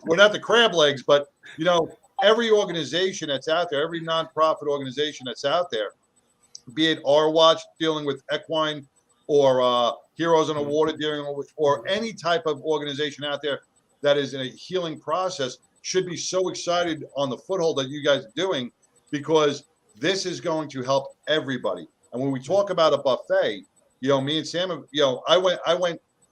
We're not the crab legs, but every organization that's out there, every nonprofit organization that's out there, be it Overwatch dealing with equine or Heroes on the Water dealing with, or any type of organization out there that is in a healing process, should be so excited on the foothold that you guys are doing, because this is going to help everybody. And when we talk about a buffet, me and Sam,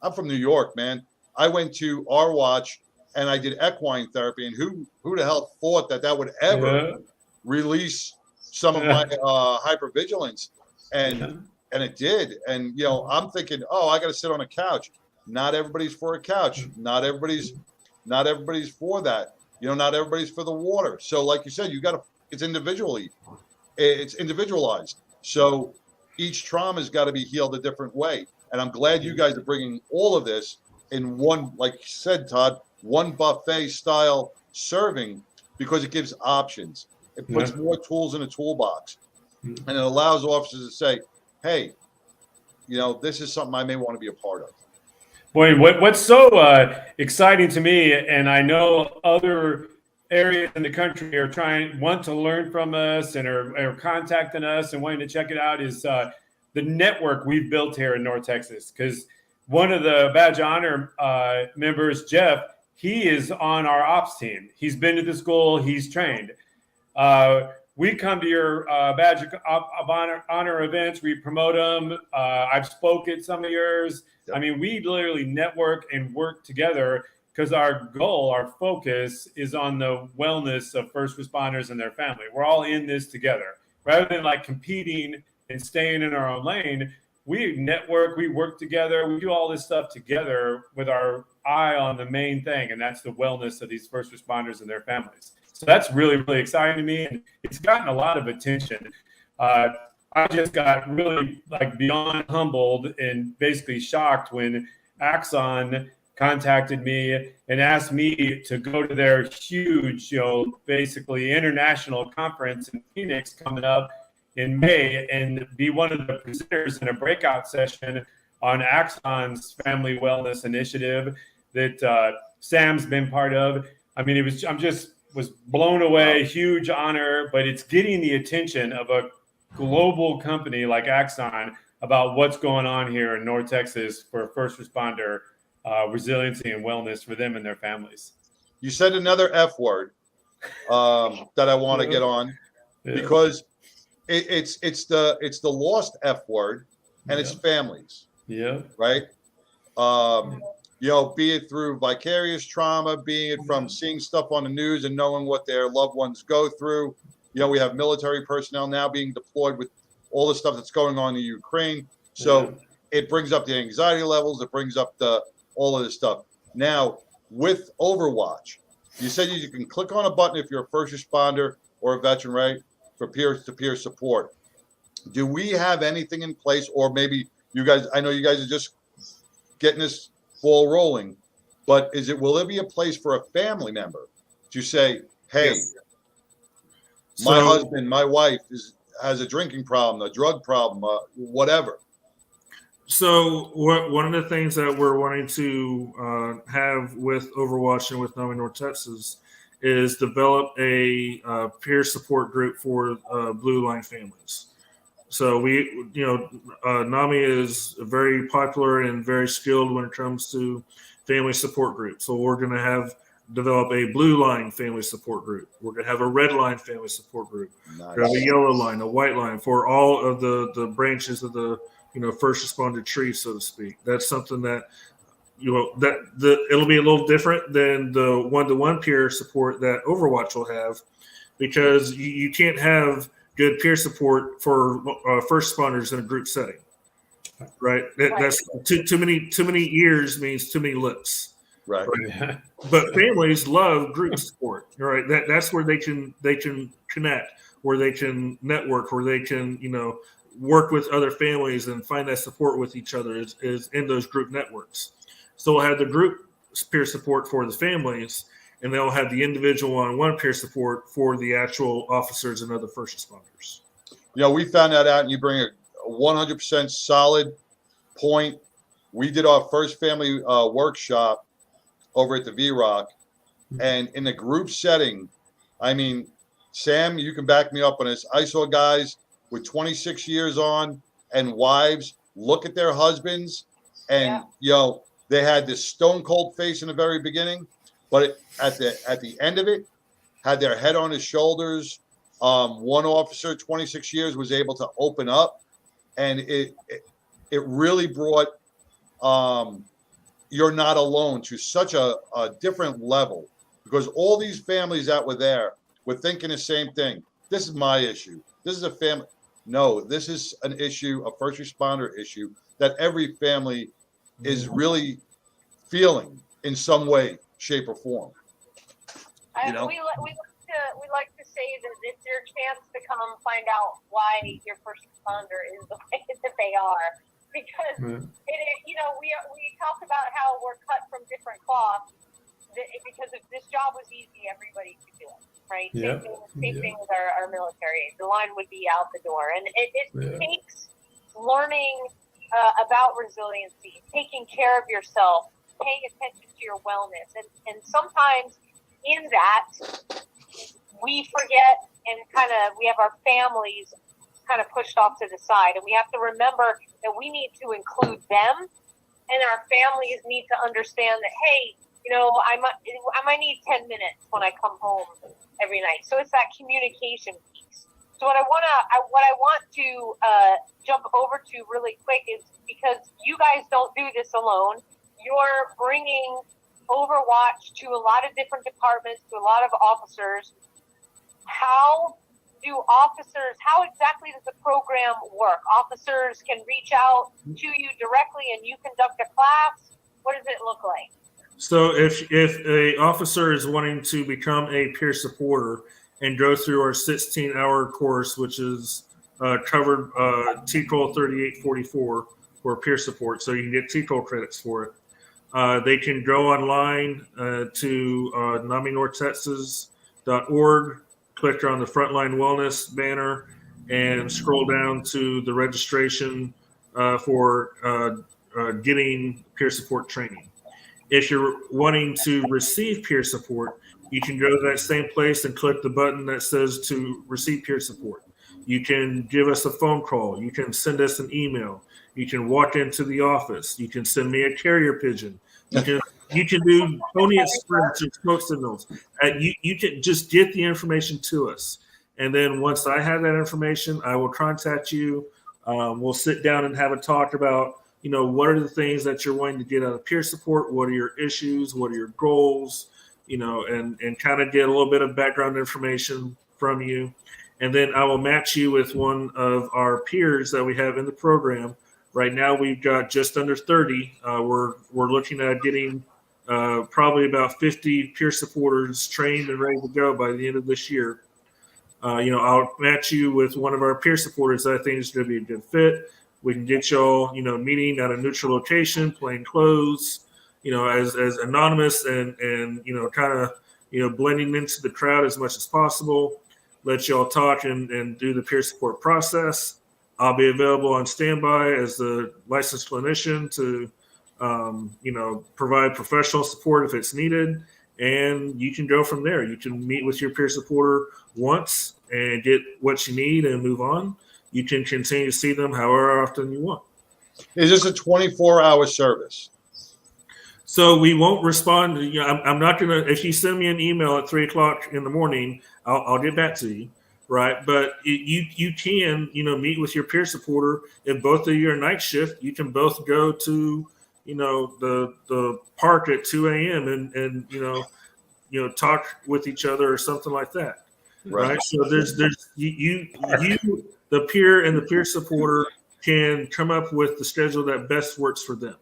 I'm from New York, man. I went to Overwatch and I did equine therapy, and who the hell thought that would ever release some of my hypervigilance, and it did. And I'm thinking, I got to sit on a couch. Not everybody's for a couch. Not everybody's for that. Not everybody's for the water. So, like you said, it's individualized. So each trauma's got to be healed a different way. And I'm glad you guys are bringing all of this in one, like you said, Todd, one buffet style serving, because it gives options. It puts more tools in a toolbox, and it allows officers to say, hey, this is something I may want to be a part of. Boy, what's so exciting to me, and I know other areas in the country want to learn from us and are contacting us and wanting to check it out, is the network we've built here in North Texas. Because one of the Badge Honor members, Jeff, he is on our ops team. He's been to the school. He's trained. We come to your Badge of Honor events. We promote them. I've spoke at some of yours. Yep. I mean, we literally network and work together because our goal, our focus is on the wellness of first responders and their family. We're all in this together. Rather than like competing and staying in our own lane, we network, we work together, we do all this stuff together with our eye on the main thing, and that's the wellness of these first responders and their families. So that's really, really exciting to me, and it's gotten a lot of attention. I just got really beyond humbled and basically shocked when Axon contacted me and asked me to go to their huge, basically international conference in Phoenix coming up in May and be one of the presenters in a breakout session on Axon's family wellness initiative that Sam's been part of. I mean, I'm just was blown away, huge honor, but it's getting the attention of a global company like Axon about what's going on here in North Texas for first responder resiliency and wellness for them and their families. You said another F word that I want to get on because it's the lost F word, and it's families. Yeah. Right. You know, be it through vicarious trauma, being it from seeing stuff on the news and knowing what their loved ones go through. You know, we have military personnel now being deployed with all the stuff that's going on in Ukraine. So it brings up the anxiety levels. It brings up all of this stuff. Now, with Overwatch, you said you can click on a button if you're a first responder or a veteran, right, for peer-to-peer support. Do we have anything in place, or maybe you guys, I know you guys are just getting this ball rolling, but will there be a place for a family member to say, hey, my husband, my wife has a drinking problem, a drug problem, whatever? So one of the things that we're wanting to have with Overwatch and with NAMI North Texas is develop a peer support group for Blue Line families. So NAMI is very popular and very skilled when it comes to family support groups. So we're going to develop a Blue Line family support group. We're going to have a Red Line family support group. Nice. We're going to have a Yellow Line, a White Line for all of the branches of the first responder tree, so to speak. That's something that it'll be a little different than the one-to-one peer support that Overwatch will have, because you can't have good peer support for first responders in a group setting, right? That's too many ears means too many lips, right? Yeah. But families love group support, right? That's where they can connect, where they can network, where they can work with other families and find that support with each other is in those group networks. So we'll have the group peer support for the families, and they'll have the individual one-on-one peer support for the actual officers and other first responders. We found that out, and you bring a 100% solid point. We did our first family workshop over at the V-Rock, and in the group setting, I mean, Sam, you can back me up on this. I saw guys with 26 years on and wives look at their husbands, and they had this stone cold face in the very beginning, but at the end of it, had their head on his shoulders. One officer, 26 years, was able to open up, and it really brought You're Not Alone to such a different level, because all these families that were there were thinking the same thing. This is my issue. This is a family. No, this is an issue, a first responder issue that every family is really feeling in some way, shape, or form. We like to say that it's your chance to come find out why your first responder is the way that they are, because we talk about how we're cut from different cloths. Because if this job was easy, everybody could do it, right? Same thing with our military. The line would be out the door, and it takes learning about resiliency, taking care of yourself, paying attention to your wellness, and sometimes in that we forget and we have our families kind of pushed off to the side, and we have to remember that we need to include them, and our families need to understand that, hey, I might need 10 minutes when I come home every night. So it's that communication piece. So what I want to jump over to really quick is, because you guys don't do this alone, you're bringing Overwatch to a lot of different departments, to a lot of officers. How exactly does the program work? Officers can reach out to you directly and you conduct a class. What does it look like? So if a officer is wanting to become a peer supporter and go through our 16-hour course, which is covered TCOL 3844 for peer support, so you can get TCOL credits for it. They can go online to NAMINorthTexas.org, click on the Frontline Wellness banner, and scroll down to the registration for getting peer support training. If you're wanting to receive peer support, You can go to that same place and click the button that says to receive peer support. You can give us a phone call. You can send us an email. You can walk into the office. You can send me a carrier pigeon. You can do Pony Express or smoke signals. You can just get the information to us. And then once I have that information, I will contact you. We'll sit down and have a talk about, what are the things that you're wanting to get out of peer support? What are your issues? What are your goals? And kind of get a little bit of background information from you. And then I will match you with one of our peers that we have in the program. Right now, we've got just under 30. We're looking at getting probably about 50 peer supporters trained and ready to go by the end of this year. I'll match you with one of our peer supporters that I think is going to be a good fit. We can get y'all, meeting at a neutral location, plain clothes, as anonymous and kind of, blending into the crowd as much as possible. Let y'all talk and do the peer support process. I'll be available on standby as the licensed clinician to, provide professional support if it's needed. And you can go from there. You can meet with your peer supporter once and get what you need and move on. You can continue to see them however often you want. Is this a 24-hour service? So we won't respond. I'm not going to, if you send me an email at 3:00 in the morning, I'll get back to you. Right. But you can, meet with your peer supporter. If both of you are night shift, you can both go to, the park at 2 a.m. and talk with each other or something like that. Right. So there's you the peer and the peer supporter can come up with the schedule that best works for them.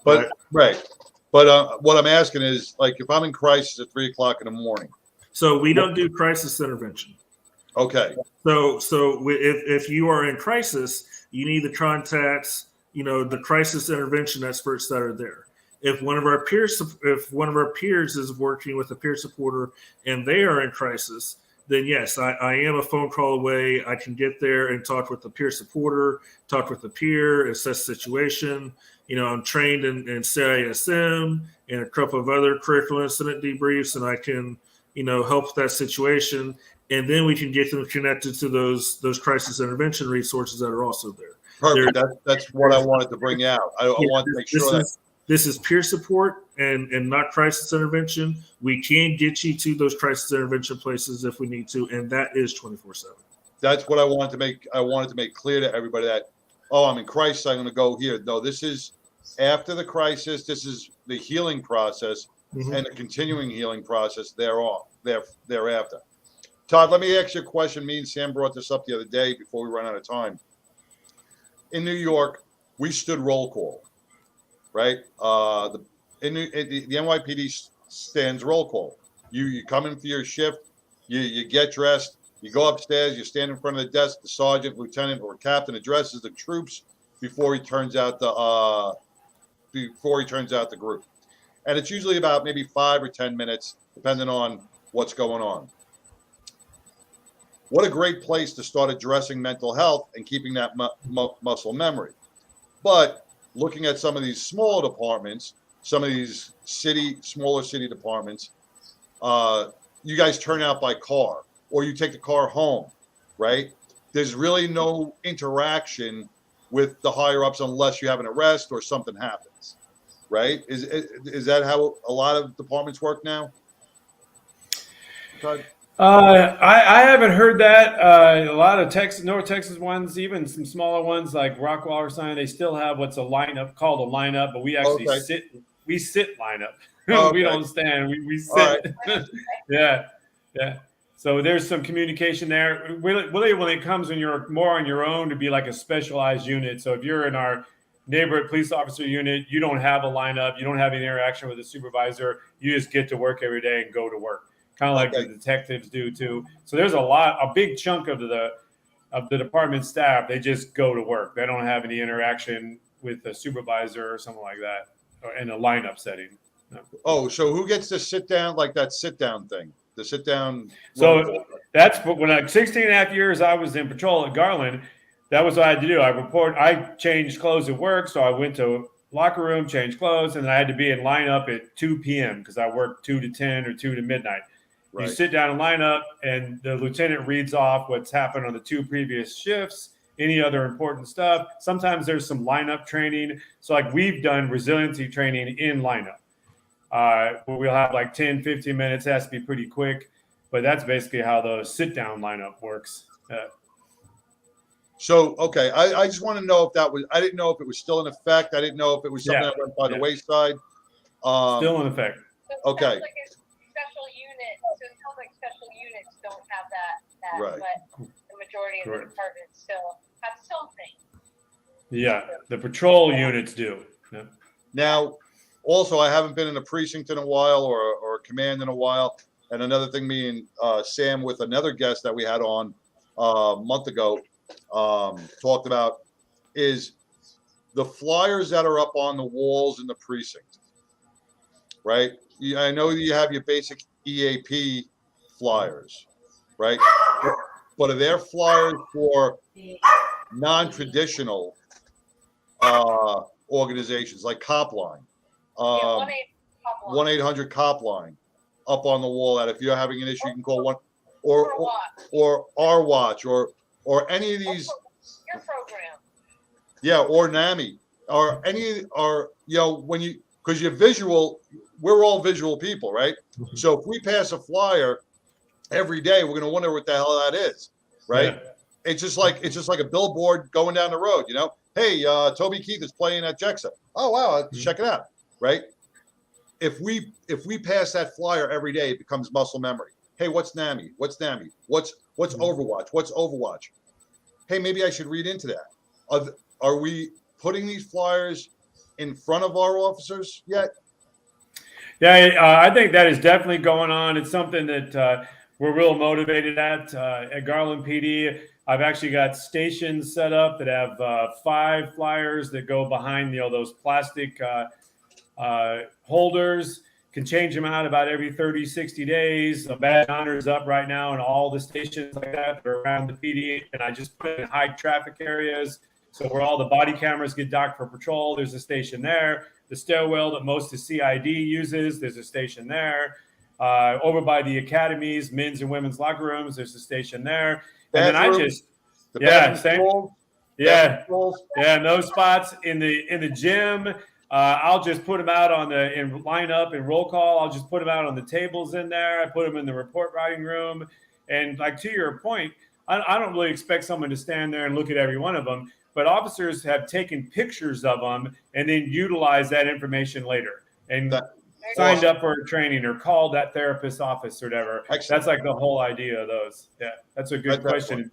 But right. But what I'm asking is, like, if I'm in crisis at 3:00 in the morning. So we don't do crisis intervention. Okay. So if you are in crisis, you need to contact, the crisis intervention experts that are there. If one of our peers is working with a peer supporter and they are in crisis, then yes, I am a phone call away. I can get there and talk with the peer supporter, talk with the peer, assess the situation. I'm trained in CISM and a couple of other critical incident debriefs, and I can, help with that situation. And then we can get them connected to those crisis intervention resources that are also there. Perfect. That's what I wanted to bring out. I want to make sure this is peer support and not crisis intervention. We can get you to those crisis intervention places if we need to, and that is 24/7. That's what I wanted to make. I wanted to make clear to everybody that, I'm in crisis, I'm going to go here. No, this is after the crisis. This is the healing process and the continuing healing process thereafter. Todd, let me ask you a question. Me and Sam brought this up the other day before we run out of time. In New York, we stood roll call, right? The NYPD stands roll call. You come in for your shift, you get dressed, you go upstairs, you stand in front of the desk. The sergeant, lieutenant, or captain addresses the troops before he turns out the group, and it's usually about maybe 5 or 10 minutes, depending on what's going on. What a great place to start addressing mental health and keeping that muscle memory. But looking at some of these small departments, some of these smaller city departments, you guys turn out by car or you take the car home, right? There's really no interaction with the higher ups unless you have an arrest or something happens, right? Is that how a lot of departments work now? Todd? I haven't heard that. A lot of North Texas ones, even some smaller ones like Rockwall or something, they still have what's called a lineup, but we actually sit. We sit lineup. Okay. We don't stand. We sit. Right. Yeah. So there's some communication there. Really, when it comes when you're more on your own, to be like a specialized unit. So if you're in our neighborhood police officer unit, you don't have a lineup. You don't have any interaction with a supervisor. You just get to work every day and go to work. Kind of like the detectives do too. So there's a big chunk of the department staff. They just go to work. They don't have any interaction with a supervisor or something like that, or in a lineup setting. No. Oh, so who gets to sit down, like that sit down thing? The sit down. So that's when 16 and a half years I was in patrol at Garland. That was what I had to do. I changed clothes at work, so I went to locker room, change clothes, and then I had to be in lineup at 2 p.m. because I worked 2 to 10 or 2 to midnight. Right. You sit down and line up, and the lieutenant reads off what's happened on the 2 previous shifts, any other important stuff. Sometimes there's some lineup training. So like we've done resiliency training in lineup. We'll have like 10, 15 minutes, has to be pretty quick. But that's basically how the sit-down lineup works. So, okay, I just want to know if that was, I didn't know if it was still in effect. I didn't know if it was something that went by the wayside. Still in effect. So Okay. It sounds like a special unit. So it sounds like special units don't have that, Right. but the majority of the departments still have something. Yeah, the patrol units do. Yeah. Now, also, I haven't been in a precinct in a while or a command in a while. And another thing, me and Sam, with another guest that we had on a month ago, talked about is the flyers that are up on the walls in the precinct, right? I know you have your basic EAP flyers, right? But are there flyers for non-traditional organizations like Copline, 1-800 Copline, up on the wall that if you're having an issue, you can call one, or our watch, or any of these, Your program. yeah, or NAMI, or any, or when you, because you're visual, we're all visual people, right? So if we pass a flyer every day, we're gonna wonder what the hell that is, right? Yeah. It's just like a billboard going down the road, Hey, Toby Keith is playing at Jexa. Oh wow, let's check it out, right? If we pass that flyer every day, it becomes muscle memory. Hey, what's NAMI? What's NAMI? What's Overwatch? What's Overwatch? Hey, maybe I should read into that. Are we putting these flyers in front of our officers yet? Yeah, I think that is definitely going on. It's something that we're real motivated at Garland PD. I've actually got stations set up that have 5 flyers that go behind those plastic holders. Can change them out about every 30, 60 days. A badge honor is up right now in all the stations like that are around the PD. And I just put it in high traffic areas. So where all the body cameras get docked for patrol, there's a station there. The stairwell that most of CID uses, there's a station there. Over by the academies, men's and women's locker rooms, there's a station there. And then I just, and those spots in the gym. I'll just put them out in line up and roll call. I'll just put them out on the tables in there. I put them in the report writing room. And like to your point, I don't really expect someone to stand there and look at every one of them, but officers have taken pictures of them and then utilize that information later and signed up for training or called that therapist's office or whatever. Excellent. That's like the whole idea of those. Yeah, that's a good question.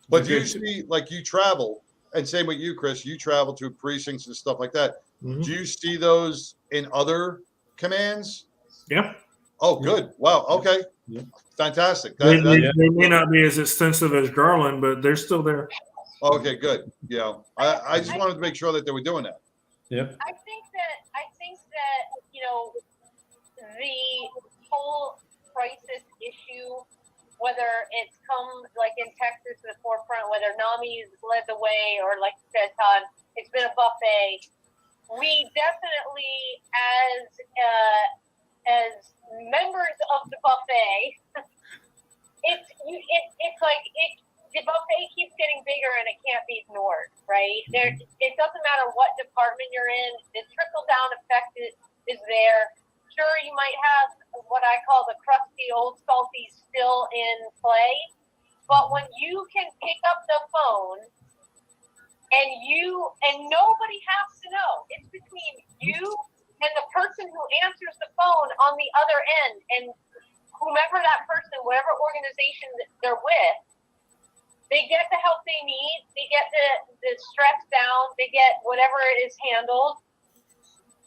But usually, like you travel, and same with you, Chris, you travel to precincts and stuff like that. Mm-hmm. Do you see those in other commands? Yeah. Oh, good. Wow. Okay. Yeah. Fantastic. They may not be as extensive as Garland, but they're still there. Okay, good. I just wanted to make sure that they were doing that. Yep. I think that the whole crisis issue, whether it's come like in Texas to the forefront, whether NAMI's led the way, or like you said, Todd, it's been a buffet. We definitely, as members of the buffet, it's like the buffet keeps getting bigger and it can't be ignored, right? It doesn't matter what department you're in, the trickle down effect is there. Sure, you might have what I call the crusty old salties still in play, but when you can pick up the phone and nobody has to know, it's between you and the person who answers the phone on the other end, and whomever that person, whatever organization that they're with, they get the help they need, they get the stress down, they get whatever it is handled.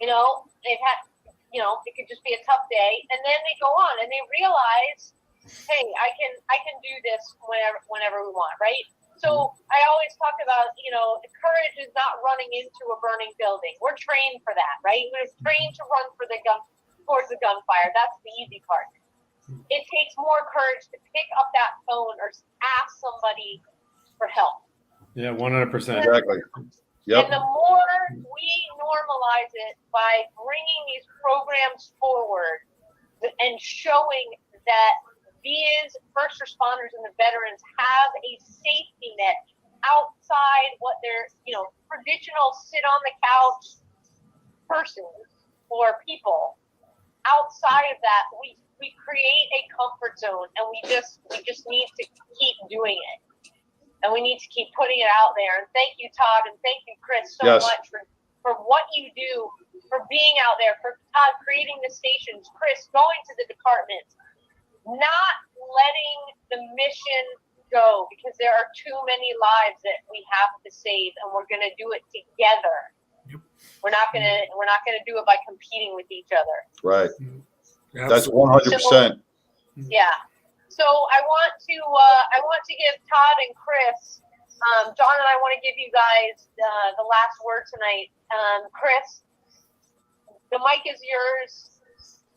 They've had, it could just be a tough day, and then they go on and they realize, hey, I can do this whenever we want, right? So I always talk about, the courage is not running into a burning building. We're trained for that, right? We're trained to run towards the gunfire. That's the easy part. It takes more courage to pick up that phone or ask somebody for help. Yeah, 100%. Exactly. Yep. And the more we normalize normalize it by bringing these programs forward and showing that these first responders and the veterans have a safety net outside what their, traditional sit on the couch persons or people. Outside of that, we create a comfort zone, and we just need to keep doing it. And we need to keep putting it out there. And thank you, Todd, and thank you, Chris, so much for what you do, for being out there, for Todd creating the stations, Chris going to the departments, not letting the mission go, because there are too many lives that we have to save, and we're going to do it together. Yep. We're not gonna do it by competing with each other. Right. That's 100%. Yeah. So I want to give Todd and Chris, John and I want to give you guys the last word tonight. Chris, the mic is yours.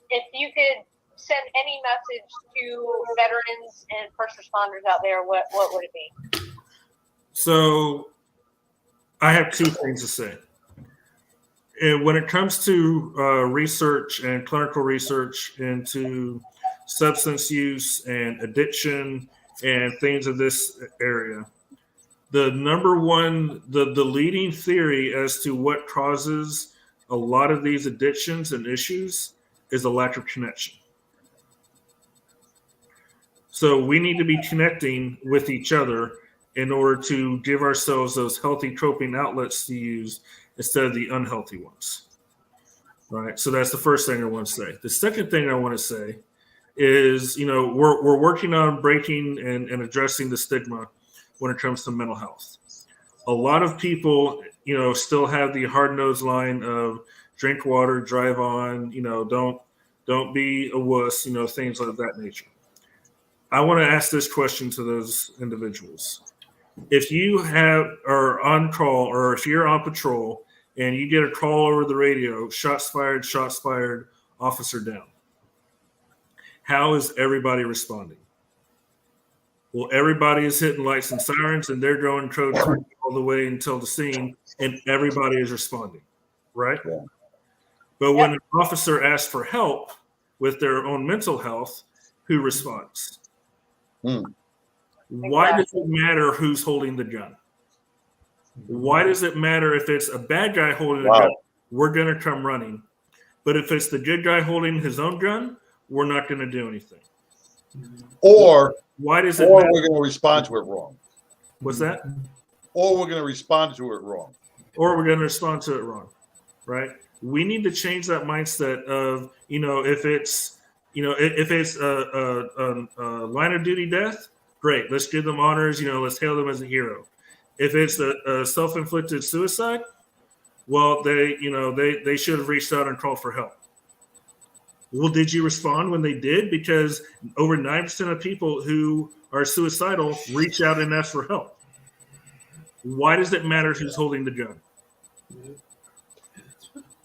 If you could send any message to veterans and first responders out there, what would it be? So I have two things to say. And when it comes to research and clinical research into substance use and addiction and things of this area, the number one, the leading theory as to what causes a lot of these addictions and issues is a lack of connection. So we need to be connecting with each other in order to give ourselves those healthy coping outlets to use instead of the unhealthy ones. Right. So that's the first thing I want to say. The second thing I want to say is, we're working on breaking and addressing the stigma when it comes to mental health. A lot of people, still have the hard-nosed line of drink water, drive on, don't be a wuss, things like that nature. I want to ask this question to those individuals. If you are on call, or if you're on patrol and you get a call over the radio, shots fired, officer down, how is everybody responding? Well, everybody is hitting lights and sirens, and they're going code all the way until the scene, and everybody is responding, right? Yeah. But when an officer asks for help with their own mental health, who responds? Why does it matter who's holding the gun? Why does it matter if it's a bad guy holding the gun? We're going to come running. But if it's the good guy holding his own gun, we're not going to do anything. Or why does it or matter? We're going to respond to it wrong. What's that? Or we're going to respond to it wrong. Or we're going to respond to it wrong, right? We need to change that mindset of, if it's a line of duty death, great. Let's give them honors. Let's hail them as a hero. If it's a self-inflicted suicide, well, they should have reached out and called for help. Well, did you respond when they did? Because over 9% of people who are suicidal reach out and ask for help. Why does it matter who's holding the gun?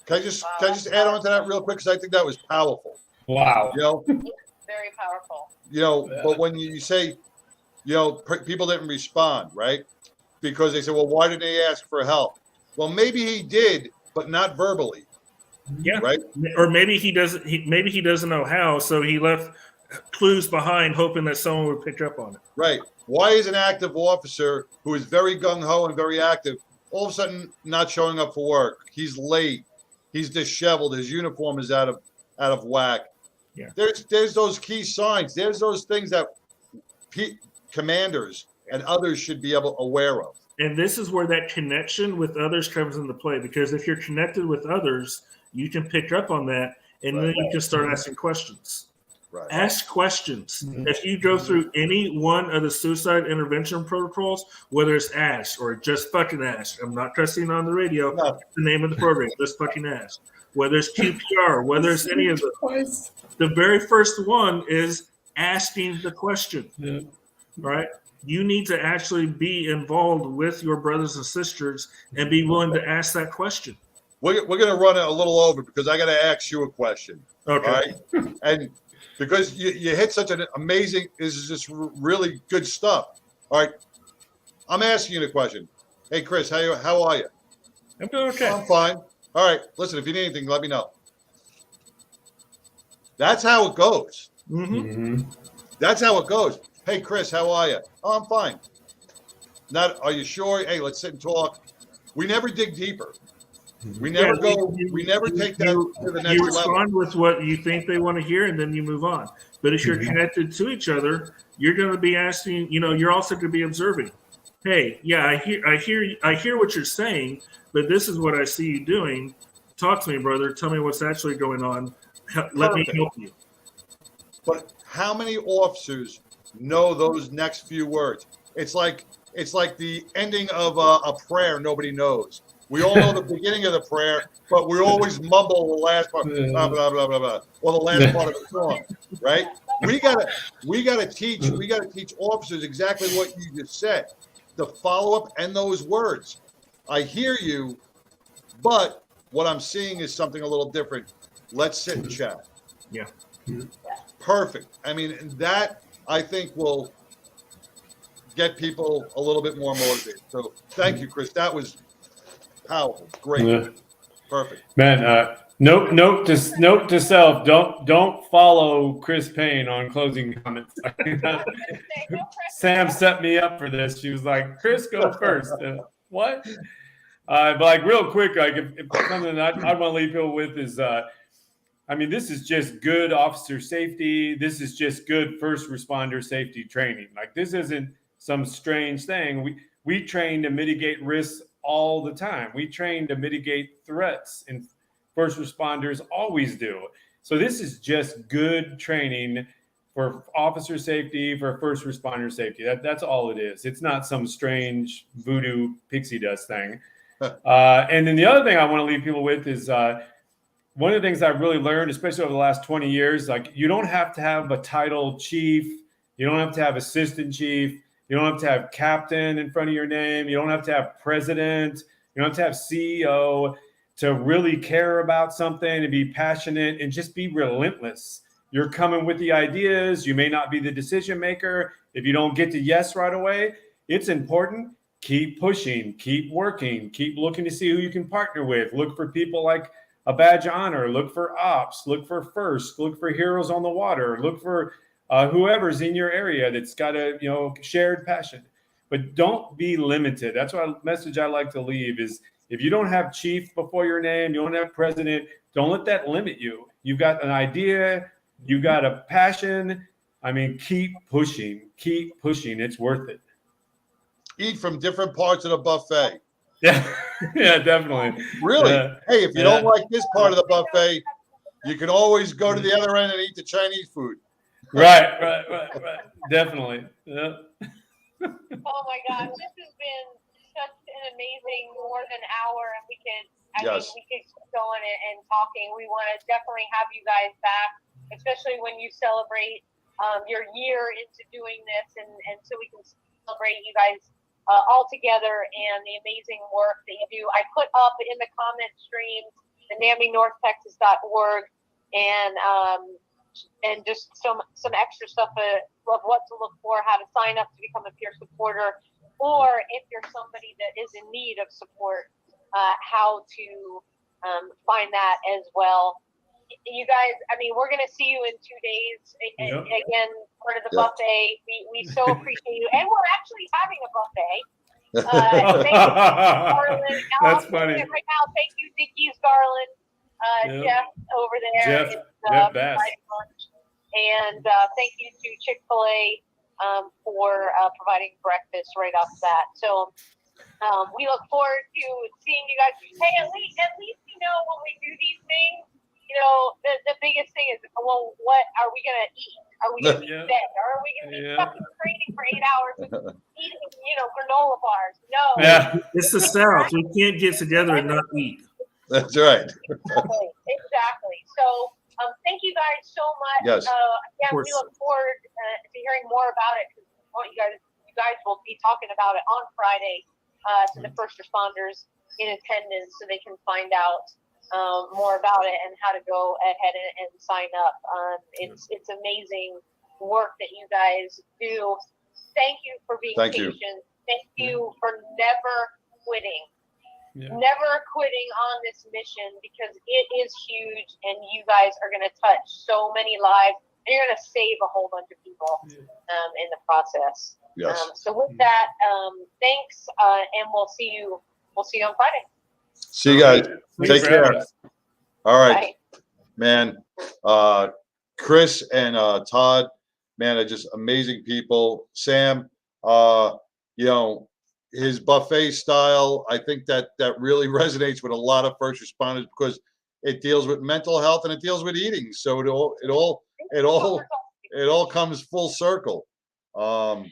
Can I just add on to that real quick? Because I think that was powerful. Wow. Very powerful. But when you say, people didn't respond, right? Because they said, well, why did they ask for help? Well, maybe he did, but not verbally. Yeah. Right. Or maybe he doesn't. Maybe he doesn't know how, so he left clues behind, hoping that someone would pick up on it. Right. Why is an active officer who is very gung ho and very active all of a sudden not showing up for work? He's late. He's disheveled. His uniform is out of whack. Yeah. There's those key signs. There's those things that commanders and others should be aware of. And this is where that connection with others comes into play, because if you're connected with others, you can pick up on that, and then you can start asking questions. Right. Ask questions. Mm-hmm. If you go through any one of the suicide intervention protocols, whether it's ASH or just fucking ASH, I'm not cussing on the radio, that's the name of the program, just fucking ASH. Whether it's QPR, whether it's any of them, the very first one is asking the question. Yeah. Right? You need to actually be involved with your brothers and sisters and be willing to ask that question. We're going to run it a little over because I got to ask you a question. Okay. Right? And because you hit such an amazing, this is just really good stuff. All right. I'm asking you the question. Hey, Chris, how are you? I'm doing okay. I'm fine. All right. Listen, if you need anything, let me know. That's how it goes. Mm-hmm. That's how it goes. Hey, Chris, how are you? Oh, I'm fine. Not, are you sure? Hey, let's sit and talk. We never dig deeper. We never we never take that to the next You level. respond with what you think they want to hear, and then you move on. But if you're connected to each other, you're going to be asking. You're also going to be observing. Hey, yeah, I hear what you're saying, but this is what I see you doing. Talk to me, brother. Tell me what's actually going on. Let me help you. But how many officers know those next few words? It's like the ending of a prayer nobody knows. We all know the beginning of the prayer, but we always mumble the last part, blah blah blah blah blah, or the last part of the song, right? We gotta teach officers exactly what you just said, the follow up and those words. I hear you, but what I'm seeing is something a little different. Let's sit and chat. Yeah. Perfect. I mean, that I think will get people a little bit more motivated. So thank you, Chris. That was powerful. Great. Yeah. Perfect. Man, note to self: don't follow Chris Payne on closing comments. Sam set me up for this. She was like, "Chris, go first." What? But like real quick, like if something I'd want to leave people with is, I mean, this is just good officer safety. This is just good first responder safety training. Like this isn't some strange thing. We train to mitigate risks all the time. We train to mitigate threats, and first responders always do. So this is just good training for officer safety, for first responder safety. That's all it is. It's not some strange voodoo pixie dust thing. And then the other thing I want to leave people with is one of the things I've really learned, especially over the last 20 years, like you don't have to have a title chief. You don't have to have assistant chief. You don't have to have captain in front of your name. You don't have to have president. You don't have to have CEO to really care about something and be passionate and just be relentless. You're coming with the ideas. You may not be the decision maker. If you don't get to yes right away, it's important. Keep pushing, keep working, keep looking to see who you can partner with. Look for people like a badge of honor, look for ops, look for first, look for heroes on the water, look for whoever's in your area that's got a shared passion. But don't be limited. That's what a message I like to leave is if you don't have chief before your name, you don't have president, don't let that limit you. You've got an idea, you've got a passion. I mean, keep pushing, it's worth it. Eat from different parts of the buffet. Yeah, yeah, definitely. Really? Hey, if you don't like this part of the buffet, you can always go to the other end and eat the Chinese food. Right. Definitely. Yeah. Oh my gosh, this has been such an amazing more than an hour, and we could keep going and talking. We want to definitely have you guys back, especially when you celebrate your year into doing this, and so we can celebrate you guys all together and the amazing work that you do. I put up in the comment stream the NAMINorthTexas.org and just some extra stuff of what to look for, how to sign up to become a peer supporter, or if you're somebody that is in need of support, how to find that as well. You guys, I mean, we're going to see you in 2 days. Yep. Again, part of the buffet. We so appreciate you. And we're actually having a buffet. Thank you, Garland. That's funny. Right now, thank you, Dickie's Garland. Jeff over there. Jeff Bass. And thank you to Chick-fil-A for providing breakfast right off the bat. So we look forward to seeing you guys. Hey, at least when we do these things, the biggest thing is, well, what are we going to eat? Are we going to be fed? Or are we going to be fucking training for 8 hours and eating, granola bars? No. Yeah. It's the South. We can't get together and not eat. That's right. Exactly. So thank you guys so much. Yes. Again, we look forward to hearing more about it, because you guys will be talking about it on Friday to the first responders in attendance, so they can find out more about it and how to go ahead and sign up. It's amazing work that you guys do. Thank you for being patient. Thank you for never quitting. never quitting on this mission, because it is huge, and you guys are going to touch so many lives, and you're going to save a whole bunch of people in the process. Yes. So with that, thanks, and we'll see you on Friday. See you guys. Take care. All right, Bye. man. Chris and Todd, man, are just amazing people. Sam, his buffet style, I think that really resonates with a lot of first responders, because it deals with mental health and it deals with eating. So it all comes full circle. Dale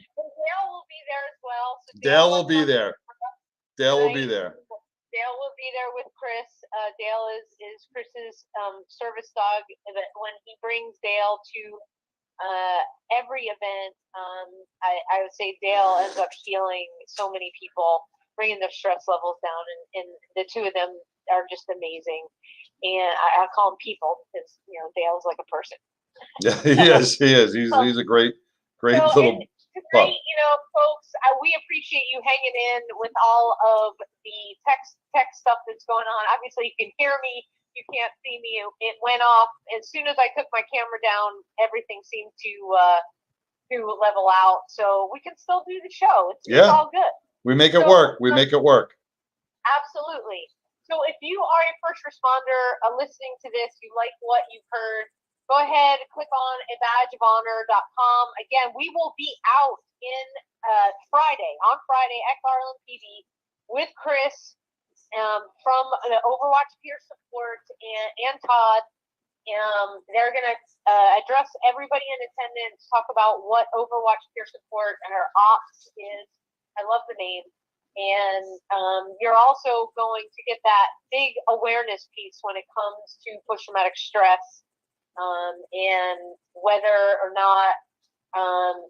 will be there as well. So Dale will be there. Dale will be there. Dale will be there with Chris. Dale is Chris's service dog. That when he brings Dale to every event, I would say Dale ends up healing so many people, bringing their stress levels down, and the two of them are just amazing. And I call them people, because Dale's like a person. Yeah, he is. He's a great little pup. Folks, we appreciate you hanging in with all of the tech stuff that's going on. Obviously, you can hear me. You can't see me. It went off as soon as I took my camera down. Everything seemed to level out, so we can still do the show. It's all good. We make it work. We make it work. Absolutely. So if you are a first responder listening to this, you like what you've heard, go ahead, click on abadgeofhonor.com. Again, we will be out on Friday at Garland TV with Chris from the Overwatch Peer Support and Todd. They're going to address everybody in attendance, talk about what Overwatch Peer Support and our ops is. I love the name. And you're also going to get that big awareness piece when it comes to post-traumatic stress, and whether or not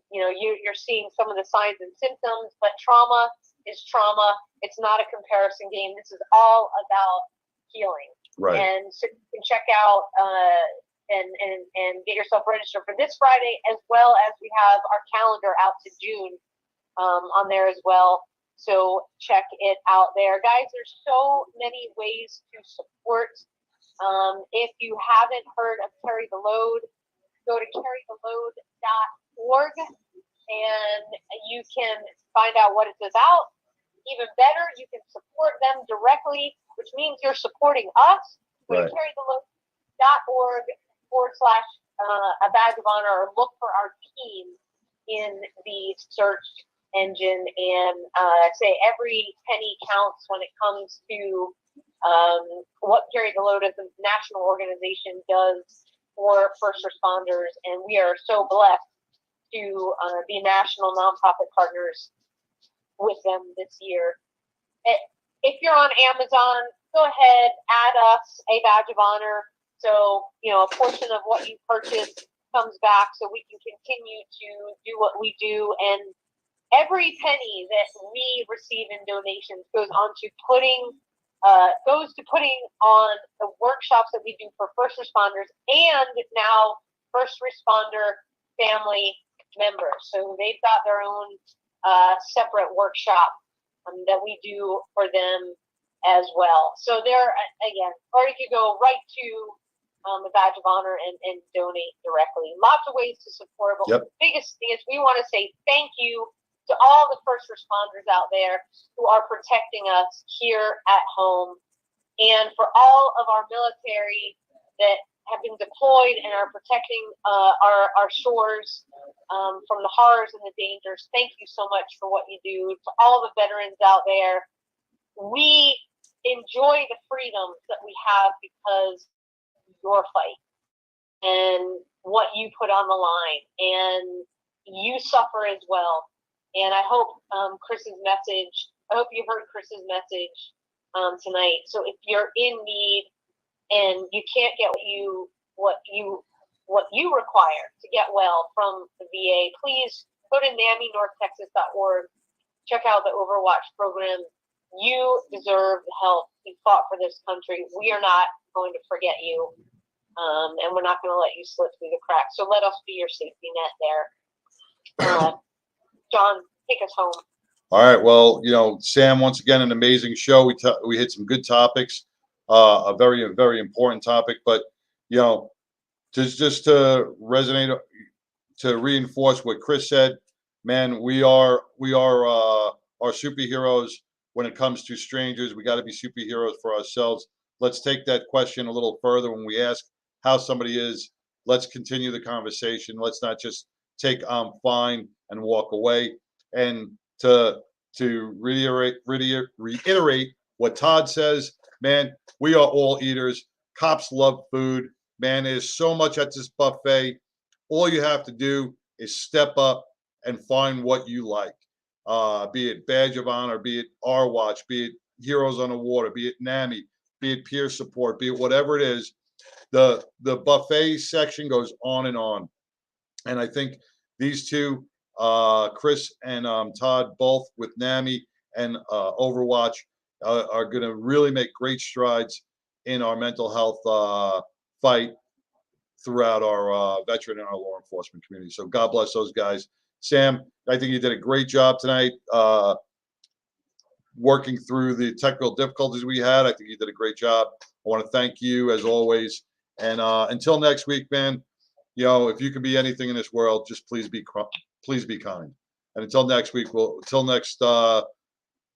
you're seeing some of the signs and symptoms. But trauma is trauma. It's not a comparison game. This is all about healing. Right. And so you can check out and get yourself registered for this Friday, as well as we have our calendar out to June on there as well. So check it out there. Guys, there's so many ways to support. If you haven't heard of Carry the Load, go to carrytheload.org and you can find out what it's about. Even better, you can support them directly, which means you're supporting us. Go to carrytheload.org/a badge of honor, or look for our team in the search engine, and say every penny counts when it comes to what Carry the Load as a national organization does for first responders. And we are so blessed to be national nonprofit partners with them this year. If you're on Amazon, go ahead, add us a badge of honor. So, a portion of what you purchase comes back, so we can continue to do what we do. And every penny that we receive in donations goes to putting on the workshops that we do for first responders and now first responder family members. So they've got their own separate workshop that we do for them as well. So there, again, or you could go right to the badge of honor and donate directly. Lots of ways to support, but the biggest thing is we want to say thank you to all the first responders out there who are protecting us here at home, and for all of our military that have been deployed and are protecting our shores from the horrors and the dangers. Thank you so much for what you do. To all the veterans out there, we enjoy the freedoms that we have because of your fight and what you put on the line, and you suffer as well. And I hope Chris's message, I hope you heard Chris's message tonight. So if you're in need and you can't get what you require to get well from the VA, please go to NAMINorthTexas.org. Check out the Overwatch program. You deserve the help. You fought for this country. We are not going to forget you, and we're not going to let you slip through the cracks. So let us be your safety net there. John, take us home. All right. Well, Sam, once again, an amazing show. We hit some good topics, a very important topic. But just to resonate, to reinforce what Chris said, man, we are our superheroes when it comes to strangers. We got to be superheroes for ourselves. Let's take that question a little further when we ask how somebody is. Let's continue the conversation. Let's not just take "I'm fine" and walk away. And to reiterate what Todd says, man, we are all eaters. Cops love food. Man, there's so much at this buffet. All you have to do is step up and find what you like. Be it Badge of Honor, be it Overwatch, be it Heroes on the Water, be it NAMI, be it Peer Support, be it whatever it is. The buffet section goes on. And I think these two, Chris and Todd, both with NAMI and Overwatch, are going to really make great strides in our mental health fight throughout our veteran and our law enforcement community. So God bless those guys. Sam, I think you did a great job tonight working through the technical difficulties we had. I think you did a great job. I want to thank you as always. And until next week, man, if you can be anything in this world, just please be kind. And until next week,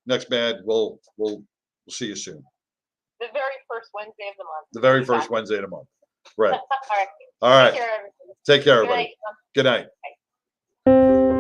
next Mad, we'll see you soon. The very first Wednesday of the month. The very first Wednesday of the month. Right. All right. All right. Take care, everybody. Take care, Good everybody. night. Good night.